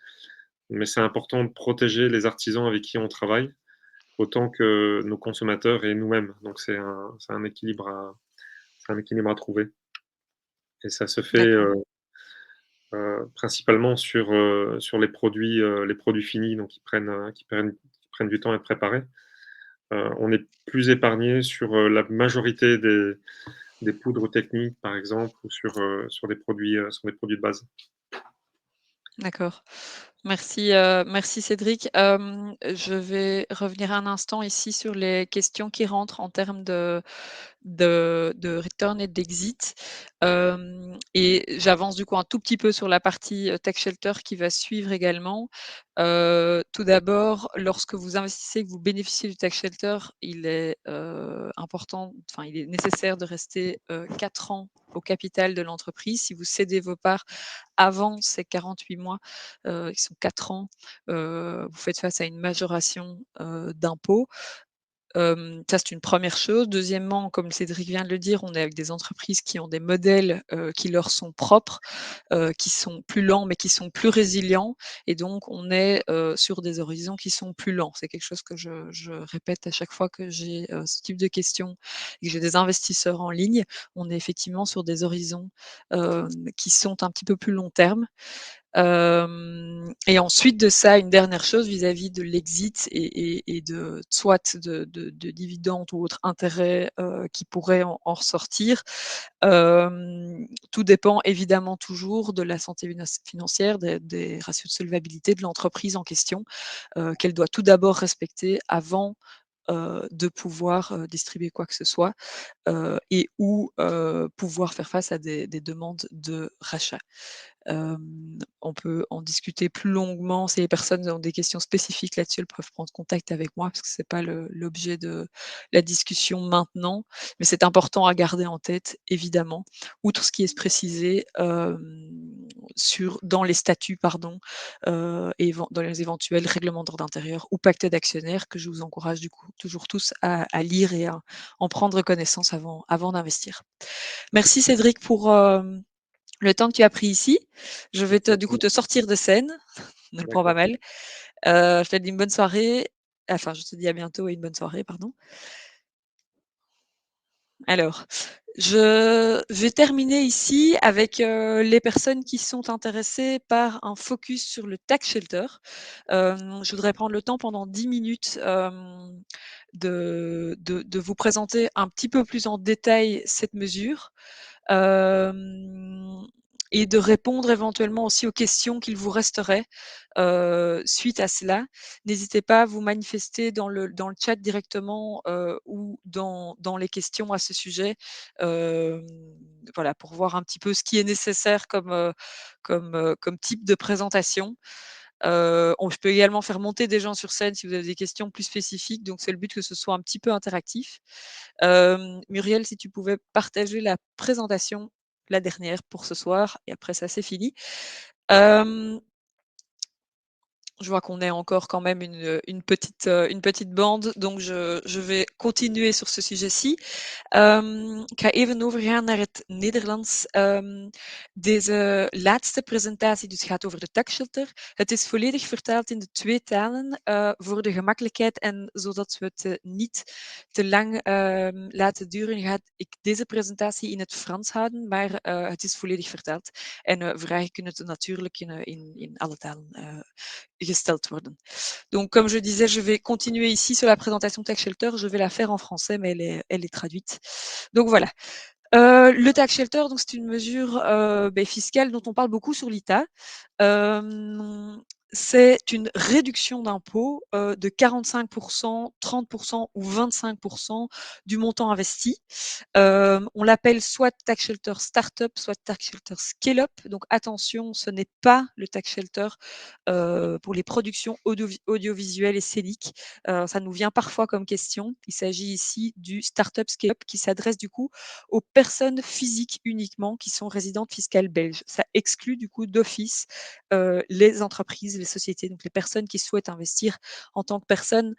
mais c'est important de protéger les artisans avec qui on travaille, autant que nos consommateurs et nous-mêmes. Donc c'est un équilibre à trouver. Et ça se fait principalement sur les produits finis, donc qui prennent du temps à être préparés. On est plus épargné sur la majorité des poudres techniques, par exemple, ou sur des produits de base. D'accord. Merci, merci Cédric. Je vais revenir un instant ici sur les questions qui rentrent en termes de return et d'exit. Et j'avance du coup un tout petit peu sur la partie Tax Shelter qui va suivre également. Tout d'abord, lorsque vous investissez, que vous bénéficiez du Tax Shelter, il est important, enfin il est nécessaire de rester 4 ans au capital de l'entreprise. Si vous cédez vos parts avant ces 48 mois, qui sont 4 ans, vous faites face à une majoration d'impôts. Ça, c'est une première chose. Deuxièmement, comme Cédric vient de le dire, on est avec des entreprises qui ont des modèles qui leur sont propres, qui sont plus lents, mais qui sont plus résilients. Et donc, on est sur des horizons qui sont plus lents. C'est quelque chose que je répète à chaque fois que j'ai ce type de questions et que j'ai des investisseurs en ligne. On est effectivement sur des horizons qui sont un petit peu plus long terme. Et ensuite de ça, une dernière chose vis-à-vis de l'exit et de soit de dividendes ou autres intérêts qui pourraient en ressortir. Tout dépend évidemment toujours de la santé financière, des ratios de solvabilité de l'entreprise en question, qu'elle doit tout d'abord respecter avant de pouvoir distribuer quoi que ce soit et ou pouvoir faire face à des demandes de rachat. On peut en discuter plus longuement. Si les personnes ont des questions spécifiques là-dessus, elles peuvent prendre contact avec moi parce que c'est pas l'objet de la discussion maintenant, mais c'est important à garder en tête, évidemment. Outre ce qui est précisé dans les statuts, pardon, et dans les éventuels règlements d'ordre intérieur ou pacte d'actionnaires que je vous encourage du coup toujours tous à lire et à en prendre connaissance avant d'investir. Merci Cédric pour le temps que tu as pris ici. Je vais du coup te sortir de scène. Ne le prends pas mal. Je te dis une bonne soirée. Enfin, je te dis à bientôt et une bonne soirée, pardon. Alors, je vais terminer ici avec les personnes qui sont intéressées par un focus sur le tax shelter. Je voudrais prendre le temps pendant 10 minutes de vous présenter un petit peu plus en détail cette mesure. Et de répondre éventuellement aussi aux questions qu'il vous resterait suite à cela. N'hésitez pas à vous manifester dans le chat directement ou dans les questions à ce sujet, voilà, pour voir un petit peu ce qui est nécessaire comme type de présentation. Je peux également faire monter des gens sur scène si vous avez des questions plus spécifiques, donc c'est le but que ce soit un petit peu interactif. Muriel, si tu pouvais partager la présentation, la dernière pour ce soir, et après ça c'est fini. Je vois qu'on est encore quand même une petite bande, donc je vais continuer sur ce sujet-ci. Ik ga even overgaan naar het Nederlands. Deze laatste presentatie dus gaat over de tax shelter. Het is volledig vertaald in de 2 talen voor de gemakkelijkheid en zodat we het niet te lang laten duren, ga ik deze presentatie in het Frans houden, maar het is volledig vertaald. En vragen kunnen natuurlijk in alle talen gesteld worden. Donc, comme je disais, je vais continuer ici sur la présentation Tax Shelter. Je vais la faire en français, mais elle est traduite. Donc voilà. Le Tax Shelter, donc c'est une mesure fiscale dont on parle beaucoup sur l'ITA. c'est une réduction d'impôt de 45%, 30% ou 25% du montant investi. On l'appelle soit tax shelter startup, soit tax shelter scale-up. Donc attention, ce n'est pas le tax shelter pour les productions audiovisuelles et scéniques. Ça nous vient parfois comme question. Il s'agit ici du startup scale-up qui s'adresse du coup aux personnes physiques uniquement qui sont résidentes fiscales belges. Ça exclut du coup d'office les entreprises, les sociétés, donc les personnes qui souhaitent investir en tant que personne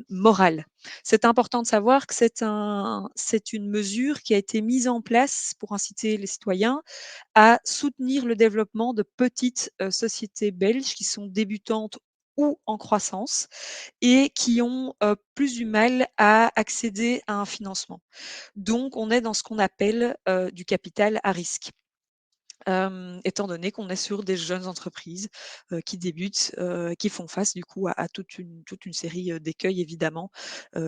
morale. C'est important de savoir que c'est une mesure qui a été mise en place pour inciter les citoyens à soutenir le développement de petites sociétés belges qui sont débutantes ou en croissance et qui ont plus du mal à accéder à un financement. Donc, on est dans ce qu'on appelle du capital à risque. Étant donné qu'on est sur des jeunes entreprises qui débutent, qui font face du coup à toute une série d'écueils évidemment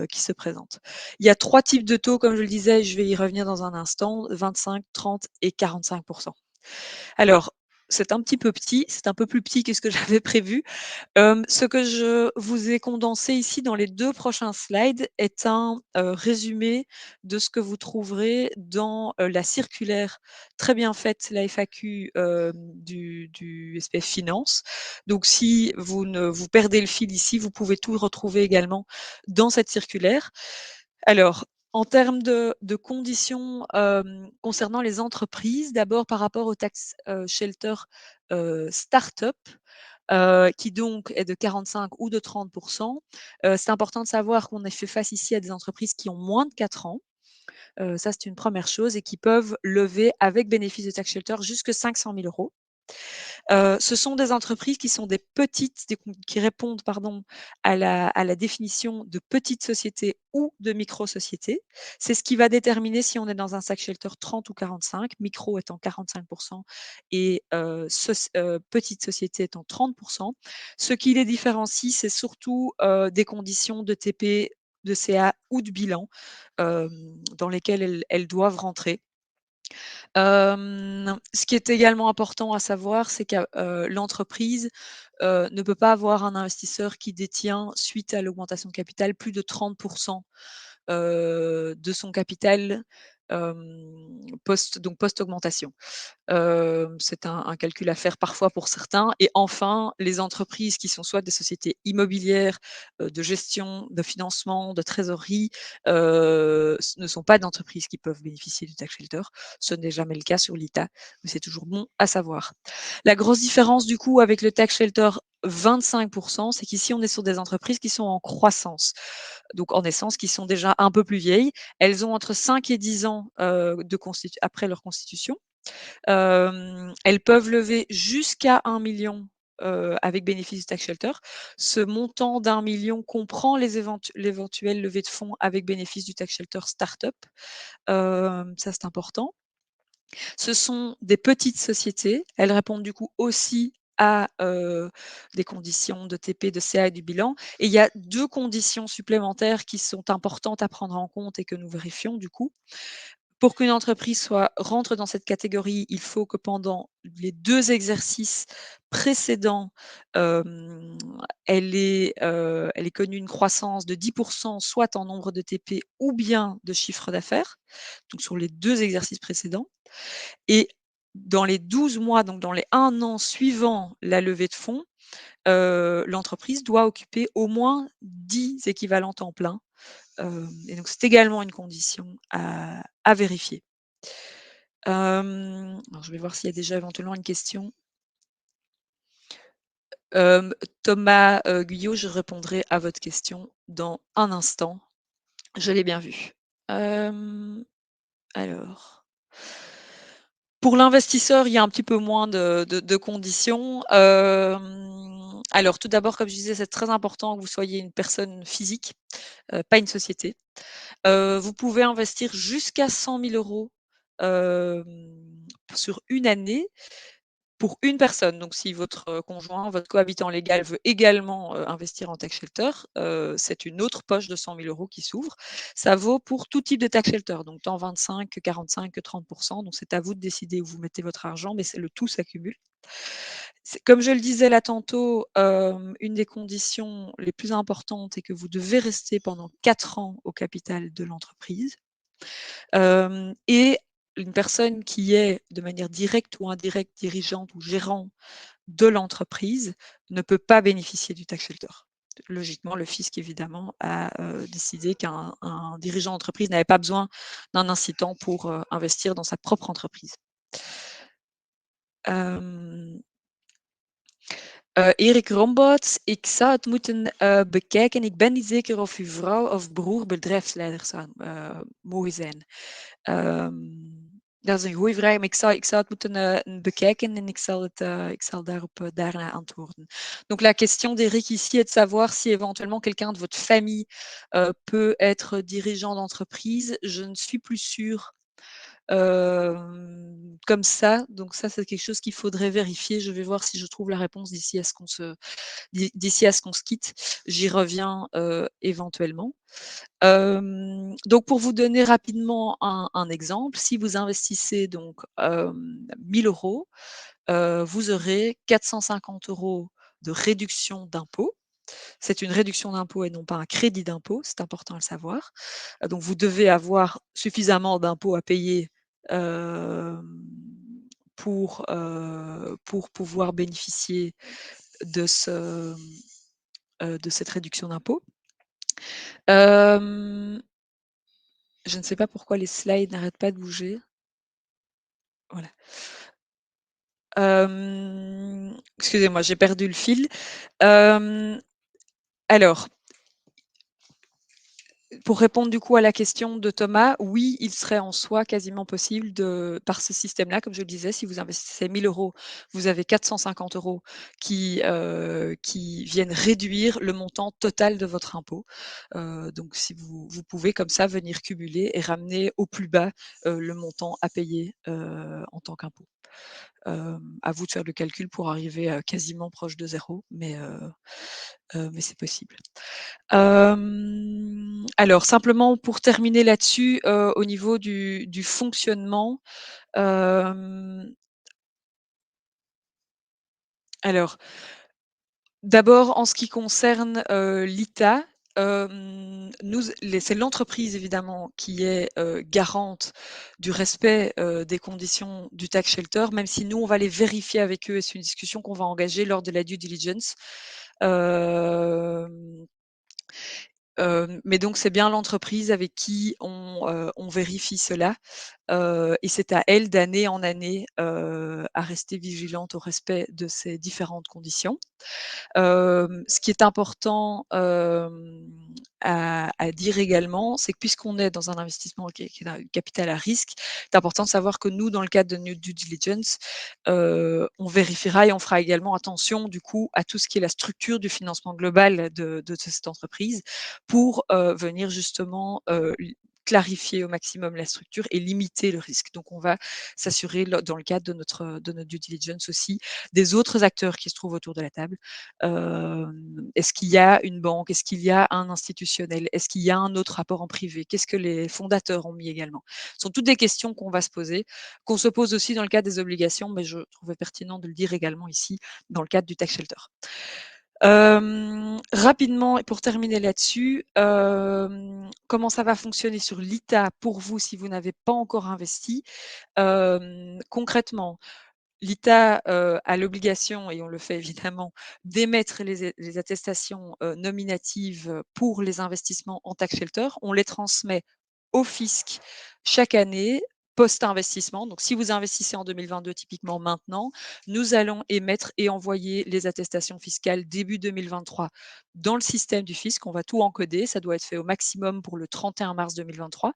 qui se présentent. Il y a 3 types de taux, comme je le disais, je vais y revenir dans un instant, 25, 30 et 45%. Alors, c'est un petit peu petit, c'est un peu plus petit que ce que j'avais prévu. Ce que je vous ai condensé ici dans les 2 prochains slides est un résumé de ce que vous trouverez dans la circulaire très bien faite, la FAQ du SPF Finance. Donc si vous perdez le fil ici, vous pouvez tout retrouver également dans cette circulaire. Alors, en termes de conditions concernant les entreprises, d'abord par rapport au tax shelter start-up, qui donc est de 45 ou de 30%. C'est important de savoir qu'on est fait face ici à des entreprises qui ont moins de 4 ans. Ça, c'est une première chose et qui peuvent lever avec bénéfice de tax shelter jusque 500 000 €. Ce sont des entreprises qui sont des petites, qui répondent à la définition de petites sociétés ou de micro-sociétés. C'est ce qui va déterminer si on est dans un tax shelter 30 ou 45, micro étant 45% et petite société étant 30%. Ce qui les différencie, c'est surtout des conditions de TP, de CA ou de bilan dans lesquelles elles doivent rentrer. Ce qui est également important à savoir, c'est que l'entreprise ne peut pas avoir un investisseur qui détient, suite à l'augmentation de capital, plus de 30% de son capital post-augmentation. C'est un calcul à faire parfois pour certains. Et enfin, les entreprises qui sont soit des sociétés immobilières, de gestion, de financement, de trésorerie, ne sont pas d'entreprises qui peuvent bénéficier du tax shelter. Ce n'est jamais le cas sur l'ITA, mais c'est toujours bon à savoir. La grosse différence du coup avec le tax shelter 25%, c'est qu'ici on est sur des entreprises qui sont en croissance, donc en essence qui sont déjà un peu plus vieilles. Elles ont entre 5 et 10 ans après leur constitution. Elles peuvent lever jusqu'à 1 million avec bénéfice du tax shelter. Ce montant d'1 million comprend l'éventuelle levée de fonds avec bénéfice du tax shelter start-up. Ça, c'est important. Ce sont des petites sociétés. Elles répondent du coup aussi à des conditions de TP, de CA et du bilan. Et il y a 2 conditions supplémentaires qui sont importantes à prendre en compte et que nous vérifions du coup. Pour qu'une entreprise rentre dans cette catégorie, il faut que pendant les 2 exercices précédents, elle ait connu une croissance de 10%, soit en nombre de TP ou bien de chiffre d'affaires, donc sur les 2 exercices précédents. Et dans les 12 mois, donc dans les 1 an suivant la levée de fonds, l'entreprise doit occuper au moins 10 équivalents temps plein. Et donc c'est également une condition à vérifier. Alors je vais voir s'il y a déjà éventuellement une question. Thomas Guyot, je répondrai à votre question dans un instant. Je l'ai bien vu. Alors. Pour l'investisseur, il y a un petit peu moins de conditions. Alors tout d'abord, comme je disais, c'est très important que vous soyez une personne physique, pas une société. Vous pouvez investir jusqu'à 100 000 € sur une année. pour une personne. Donc, si votre conjoint, votre cohabitant légal veut également investir en tax shelter, c'est une autre poche de 100 000 € qui s'ouvre. Ça vaut pour tout type de tax shelter, donc tant 25 que 45 que 30%. Donc, c'est à vous de décider où vous mettez votre argent, mais le tout s'accumule. Comme je le disais là tantôt, une des conditions les plus importantes est que vous devez rester pendant 4 ans au capital de l'entreprise. Et une personne qui est de manière directe ou indirecte dirigeante ou gérant de l'entreprise ne peut pas bénéficier du tax shelter. Logiquement, le fisc, évidemment, a décidé qu'un dirigeant d'entreprise n'avait pas besoin d'un incitant pour investir dans sa propre entreprise. Erik Rombout, ik zou het moeten bekijken. Ik ben niet zeker of uw vrouw of broer bedrijfsleider zou mogen zijn. Dat is een goede vraag, maar ik zou het moeten bekijken en ik zal daarop daarna antwoorden. Donc la question d'Eric ici est de savoir si éventuellement quelqu'un de votre famille peut être dirigeant d'entreprise. Je ne suis plus sûre comme ça. Donc ça, c'est quelque chose qu'il faudrait vérifier. Je vais voir si je trouve la réponse d'ici à ce qu'on se quitte. J'y reviens éventuellement. Donc pour vous donner rapidement un exemple, si vous investissez donc 1 000 €, vous aurez 450 € de réduction d'impôt. C'est une réduction d'impôt et non pas un crédit d'impôt, c'est important à le savoir. Donc vous devez avoir suffisamment d'impôts à payer pour pouvoir bénéficier de cette réduction d'impôt. Je ne sais pas pourquoi les slides n'arrêtent pas de bouger. Voilà. Excusez-moi, j'ai perdu le fil. Alors, pour répondre du coup à la question de Thomas, oui, il serait en soi quasiment possible par ce système-là, comme je le disais, si vous investissez 1 000 €, vous avez 450 € qui viennent réduire le montant total de votre impôt. Donc, si vous pouvez comme ça venir cumuler et ramener au plus bas le montant à payer en tant qu'impôt. À vous de faire le calcul pour arriver quasiment proche de 0, mais c'est possible. Alors simplement pour terminer là-dessus, au niveau du fonctionnement, alors d'abord en ce qui concerne l'ITA, c'est l'entreprise évidemment qui est garante du respect des conditions du tax shelter, même si nous on va les vérifier avec eux et c'est une discussion qu'on va engager lors de la due diligence. Mais donc c'est bien l'entreprise avec qui on vérifie cela, et c'est à elle d'année en année à rester vigilante au respect de ces différentes conditions. Ce qui est important à dire également, c'est que puisqu'on est dans un investissement qui est un capital à risque, c'est important de savoir que nous, dans le cadre de notre due diligence, on vérifiera et on fera également attention du coup à tout ce qui est la structure du financement global de cette entreprise pour venir justement clarifier au maximum la structure et limiter le risque. Donc on va s'assurer dans le cadre de notre due diligence aussi des autres acteurs qui se trouvent autour de la table. Est-ce qu'il y a une banque? Est-ce qu'il y a un institutionnel? Est-ce qu'il y a un autre rapport en privé? Qu'est-ce que les fondateurs ont mis également? Ce sont toutes des questions qu'on va se poser, qu'on se pose aussi dans le cadre des obligations, mais je trouvais pertinent de le dire également ici dans le cadre du tax shelter. Rapidement, et pour terminer là-dessus, comment ça va fonctionner sur l'ITA pour vous si vous n'avez pas encore investi? Concrètement, l'ITA a l'obligation, et on le fait évidemment, d'émettre les attestations nominatives pour les investissements en tax shelter. On les transmet au fisc chaque année post-investissement. Donc, si vous investissez en 2022, typiquement maintenant, nous allons émettre et envoyer les attestations fiscales début 2023 dans le système du fisc. On va tout encoder. Ça doit être fait au maximum pour le 31 mars 2023.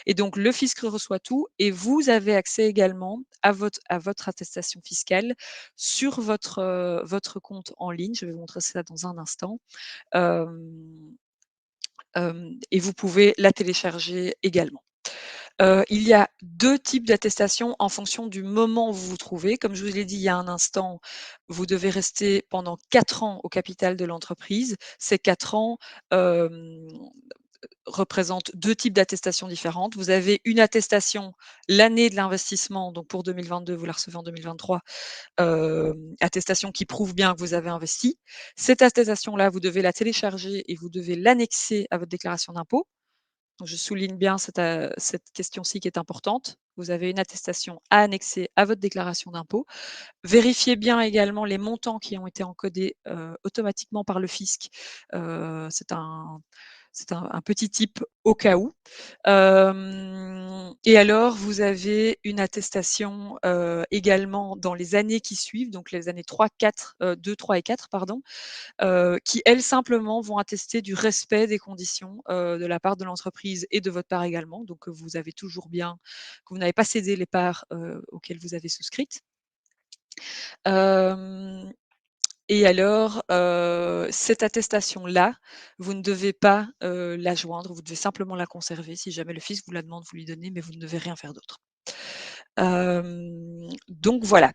Et donc, le fisc reçoit tout et vous avez accès également à votre attestation fiscale sur votre compte en ligne. Je vais vous montrer ça dans un instant. Et vous pouvez la télécharger également. Il y a 2 types d'attestations en fonction du moment où vous vous trouvez. Comme je vous l'ai dit il y a un instant, vous devez rester pendant 4 ans au capital de l'entreprise. Ces 4 ans, représentent 2 types d'attestations différentes. Vous avez une attestation l'année de l'investissement, donc pour 2022, vous la recevez en 2023, attestation qui prouve bien que vous avez investi. Cette attestation-là, vous devez la télécharger et vous devez l'annexer à votre déclaration d'impôt. Donc je souligne bien cette question-ci qui est importante. Vous avez une attestation à annexer à votre déclaration d'impôt. Vérifiez bien également les montants qui ont été encodés automatiquement par le fisc. C'est un petit tip au cas où. Et alors, vous avez une attestation également dans les années qui suivent, donc les années 3, 4, 2, 3 et 4, pardon, qui, elles, simplement vont attester du respect des conditions de la part de l'entreprise et de votre part également. Donc, que vous avez toujours bien, que vous n'avez pas cédé les parts auxquelles vous avez souscrites. Et alors, cette attestation-là, vous ne devez pas la joindre, vous devez simplement la conserver. Si jamais le fisc vous la demande, vous lui donnez, mais vous ne devez rien faire d'autre. Donc voilà.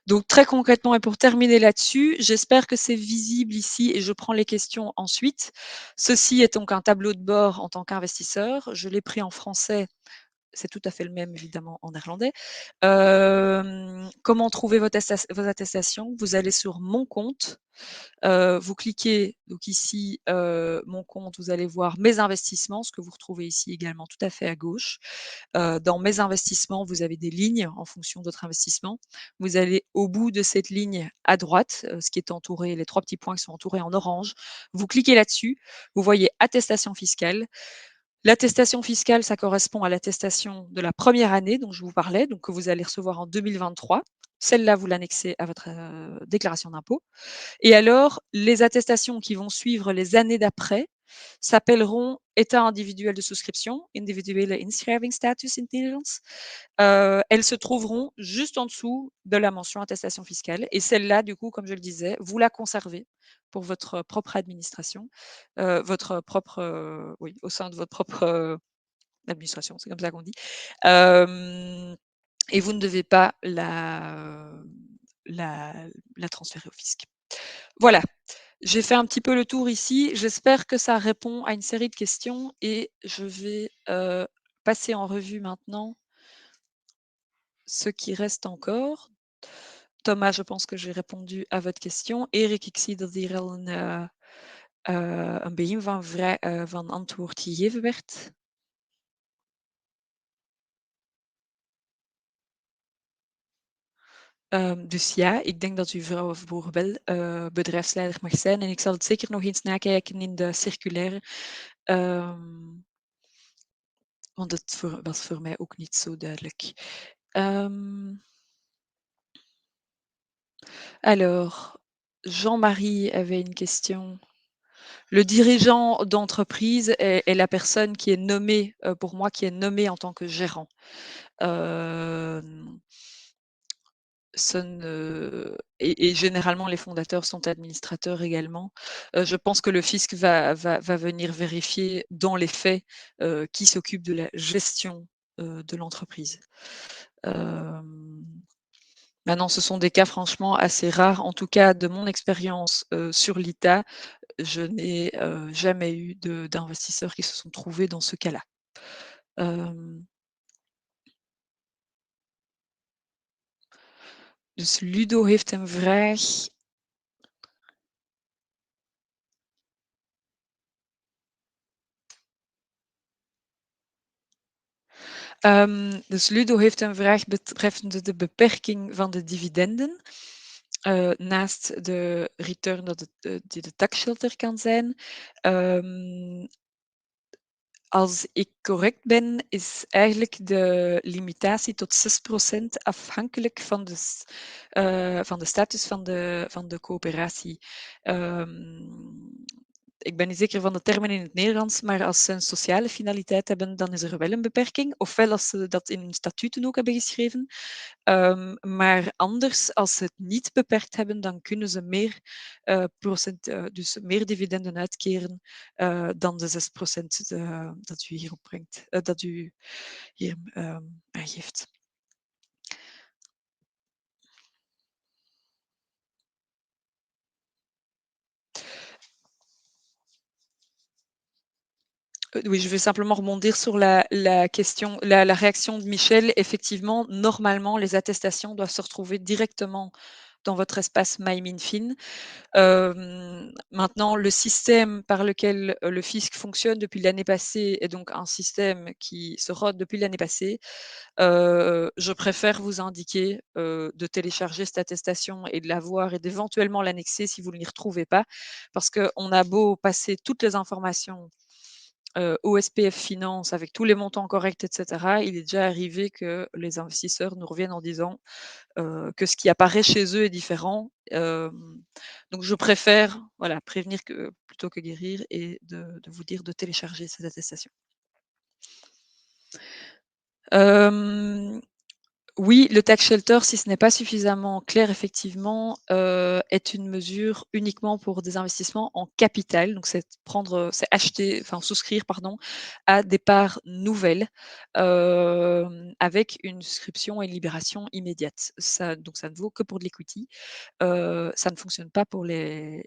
Donc très concrètement et pour terminer là-dessus, j'espère que c'est visible ici et je prends les questions ensuite. Ceci est donc un tableau de bord en tant qu'investisseur. Je l'ai pris en français. C'est tout à fait le même évidemment en néerlandais. Comment trouver vos attestations? Vous allez sur Mon compte. Vous cliquez donc ici Mon compte, vous allez voir Mes investissements, ce que vous retrouvez ici également tout à fait à gauche. Dans Mes investissements, vous avez des lignes en fonction de votre investissement. Vous allez au bout de cette ligne à droite, ce qui est entouré, les 3 petits points qui sont entourés en orange. Vous cliquez là-dessus, vous voyez Attestation fiscale. L'attestation fiscale, ça correspond à l'attestation de la première année dont je vous parlais, donc que vous allez recevoir en 2023. Celle-là, vous l'annexez à votre déclaration d'impôt. Et alors, les attestations qui vont suivre les années d'après s'appelleront état individuel de souscription, individuele inschrijvingsstatus in het Nederlands. Elles se trouveront juste en dessous de la mention attestation fiscale. Et celle-là, du coup, comme je le disais, vous la conservez pour votre propre administration, votre propre, oui, au sein de votre propre administration, c'est comme ça qu'on dit. Et vous ne devez pas la transférer au fisc. Voilà, j'ai fait un petit peu le tour ici. J'espère que ça répond à une série de questions et je vais passer en revue maintenant ce qui reste encore. Thomas, je pense que j'ai répondu à votre question. Erik, ik zie dat hier al een begin van antwoord gegeven werd. Dus ja, ik denk dat uw vrouw of broer wel bedrijfsleider mag zijn. En ik zal het zeker nog eens nakijken in de circulaire. Want het was voor mij ook niet zo duidelijk. Alors, Jean-Marie avait une question. Le dirigeant d'entreprise est la personne qui est nommée, pour moi, qui est nommée en tant que gérant. Et généralement, les fondateurs sont administrateurs également. Je pense que le fisc va venir vérifier dans les faits qui s'occupe de la gestion de l'entreprise. Maintenant, ce sont des cas franchement assez rares. En tout cas, de mon expérience sur l'ITA, je n'ai jamais eu d'investisseurs qui se sont trouvés dans ce cas-là. Dus Ludo heeft een vraag. Dus Ludo heeft een vraag betreffende de beperking van de dividenden. Naast de return die de taxshelter kan zijn. Als ik correct ben, is eigenlijk de limitatie tot 6% afhankelijk van de status van de coöperatie. ik ben niet zeker van de termen in het Nederlands, maar als ze een sociale finaliteit hebben, dan is er wel een beperking. Ofwel als ze dat in hun statuten ook hebben geschreven. Maar anders, als ze het niet beperkt hebben, dan kunnen ze meer dus meer dividenden uitkeren dan de 6% dat u hier opbrengt, dat u hier aangeeft. Oui, je vais simplement rebondir sur la réaction de Michel. Effectivement, normalement, les attestations doivent se retrouver directement dans votre espace MyMinFin. Maintenant, le système par lequel le fisc fonctionne depuis l'année passée est donc un système qui se rode depuis l'année passée. Je préfère vous indiquer de télécharger cette attestation et de la voir et d'éventuellement l'annexer si vous ne l'y retrouvez pas, parce qu'on a beau passer toutes les informations au SPF Finance avec tous les montants corrects, etc., il est déjà arrivé que les investisseurs nous reviennent en disant que ce qui apparaît chez eux est différent. Donc je préfère prévenir plutôt que guérir et de vous dire de télécharger ces attestations. Oui, le tax shelter, si ce n'est pas suffisamment clair, effectivement, est une mesure uniquement pour des investissements en capital. Donc, c'est souscrire, à des parts nouvelles, avec une souscription et une libération immédiate. Donc, ça ne vaut que pour de l'equity. Ça ne fonctionne pas pour les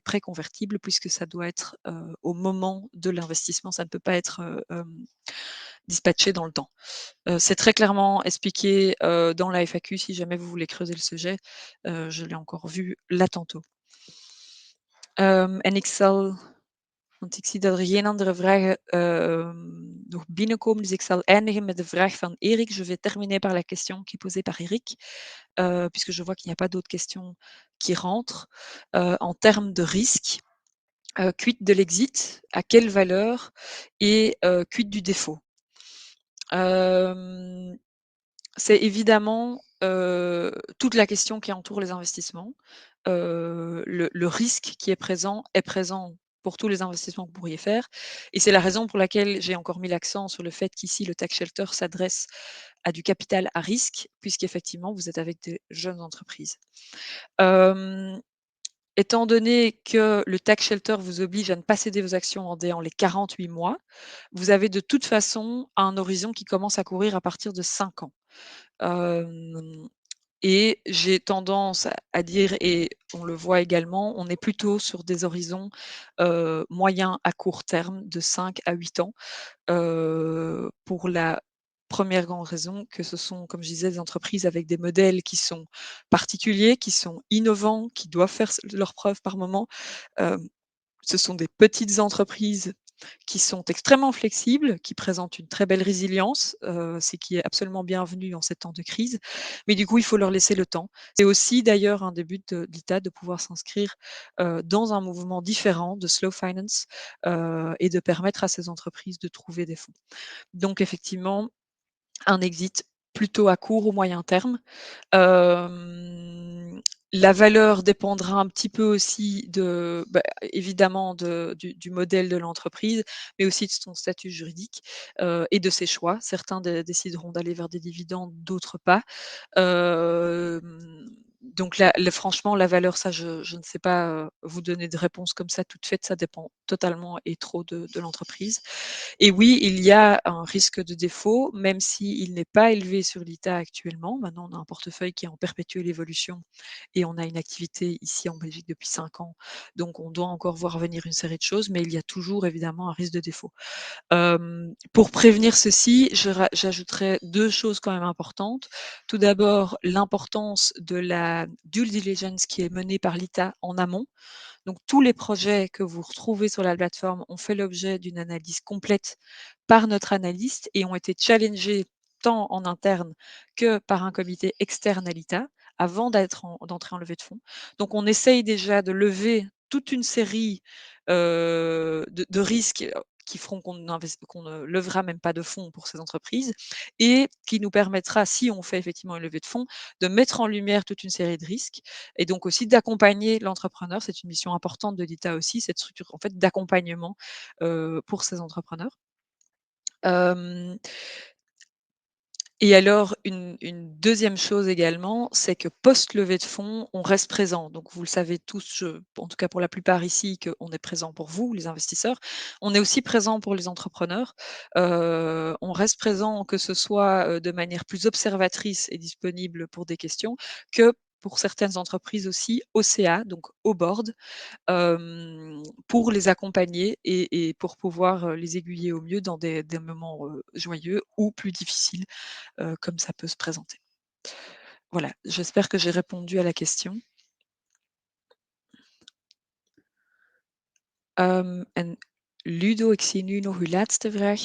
prêts convertibles puisque ça doit être au moment de l'investissement. Ça ne peut pas être dispatché dans le temps. C'est très clairement expliqué dans la FAQ si jamais vous voulez creuser le sujet. Je l'ai encore vu là tantôt. En ik zal, want ik zie dat er geen andere vragen nog binnenkomen, dus ik zal eindigen met de vraag van Eric. Je vais terminer par la question qui est posée par Eric, puisque je vois qu'il n'y a pas d'autres questions qui rentrent. En termes de risque, quid de l'exit, à quelle valeur et quid du défaut? C'est évidemment toute la question qui entoure les investissements. Le risque qui est présent pour tous les investissements que vous pourriez faire. Et c'est la raison pour laquelle j'ai encore mis l'accent sur le fait qu'ici, le tax shelter s'adresse à du capital à risque, puisqu'effectivement, vous êtes avec des jeunes entreprises. Étant donné que le tax shelter vous oblige à ne pas céder vos actions en déant les 48 mois, vous avez de toute façon un horizon qui commence à courir à partir de 5 ans. Et j'ai tendance à dire, et on le voit également, on est plutôt sur des horizons moyens à court terme de 5 à 8 ans, pour la première grande raison que ce sont, comme je disais, des entreprises avec des modèles qui sont particuliers, qui sont innovants, qui doivent faire leurs preuves par moment. Ce sont des petites entreprises qui sont extrêmement flexibles, qui présentent une très belle résilience, ce qui est absolument bienvenu en ces temps de crise. Mais du coup, il faut leur laisser le temps. C'est aussi d'ailleurs un des buts de l'ITA de pouvoir s'inscrire dans un mouvement différent de slow finance et de permettre à ces entreprises de trouver des fonds. Donc effectivement, un exit plutôt à court ou moyen terme. La valeur dépendra un petit peu aussi évidemment du modèle de l'entreprise, mais aussi de son statut juridique et de ses choix. Certains décideront d'aller vers des dividendes, d'autres pas. Donc franchement, la valeur, ça, je ne sais pas vous donner de réponse comme ça toute faite, ça dépend totalement et trop de l'entreprise. Et oui, il y a un risque de défaut, même s'il n'est pas élevé sur l'ITA actuellement. Maintenant, on a un portefeuille qui est en perpétuelle évolution et on a une activité ici en Belgique depuis 5 ans. Donc, on doit encore voir venir une série de choses, mais il y a toujours évidemment un risque de défaut. Pour prévenir ceci, j'ajouterais 2 choses quand même importantes. Tout d'abord, l'importance de la due diligence qui est menée par l'ITA en amont. Donc, tous les projets que vous retrouvez sur la plateforme ont fait l'objet d'une analyse complète par notre analyste et ont été challengés tant en interne que par un comité externe à l'ITA avant d'entrer en levée de fonds. Donc, on essaye déjà de lever toute une série de risques qui feront qu'on ne levera même pas de fonds pour ces entreprises et qui nous permettra, si on fait effectivement une levée de fonds, de mettre en lumière toute une série de risques et donc aussi d'accompagner l'entrepreneur. C'est une mission importante de l'ITA aussi, cette structure en fait d'accompagnement pour ces entrepreneurs. Et alors une 2e chose également, c'est que post-levée de fonds, on reste présent. Donc vous le savez tous, en tout cas pour la plupart ici, qu'on est présent pour vous, les investisseurs. On est aussi présent pour les entrepreneurs. On reste présent, que ce soit, de manière plus observatrice et disponible pour des questions, que pour certaines entreprises aussi au CA, donc au board, pour les accompagner et pour pouvoir, les aiguiller au mieux dans des moments, joyeux ou plus difficiles, comme ça peut se présenter. Voilà, j'espère que j'ai répondu à la question. En Ludo, ik zie nu nog uw laatste vraag.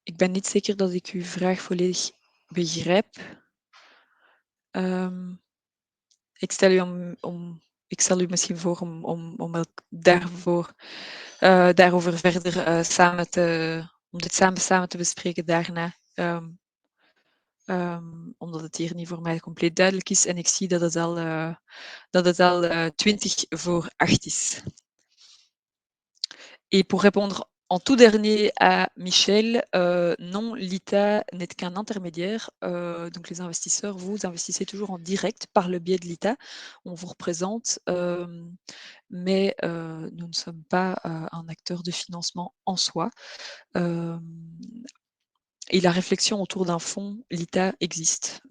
Ik ben niet zeker dat ik uw vraag volledig begrijp. Ik stel u misschien voor om daarover verder om dit samen te bespreken daarna. Omdat het hier niet voor mij compleet duidelijk is en ik zie dat het al 7:20 is. Et pour répondre en tout dernier à Michel, non, l'ITA n'est qu'un intermédiaire. Donc les investisseurs, vous investissez toujours en direct par le biais de l'ITA. On vous représente, mais nous ne sommes pas un acteur de financement en soi. Et la réflexion autour d'un fonds, l'ITA existe.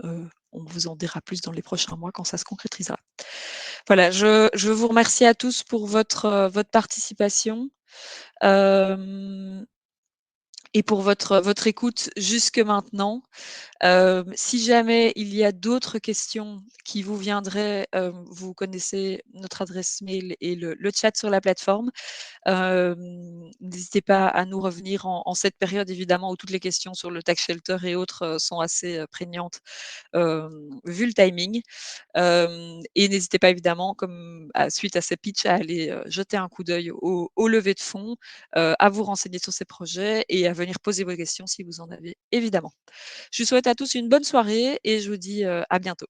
On vous en dira plus dans les prochains mois quand ça se concrétisera. Voilà, je vous remercie à tous pour votre participation. Et pour votre écoute jusque maintenant. Si jamais il y a d'autres questions qui vous viendraient, vous connaissez notre adresse mail et le chat sur la plateforme. N'hésitez pas à nous revenir en cette période évidemment où toutes les questions sur le tax shelter et autres, sont assez, prégnantes, vu le timing. Et n'hésitez pas évidemment suite à ces pitchs à aller, jeter un coup d'œil aux levées de fonds, à vous renseigner sur ces projets et à venir poser vos questions si vous en avez évidemment. Je vous souhaite à tous une bonne soirée et je vous dis, à bientôt.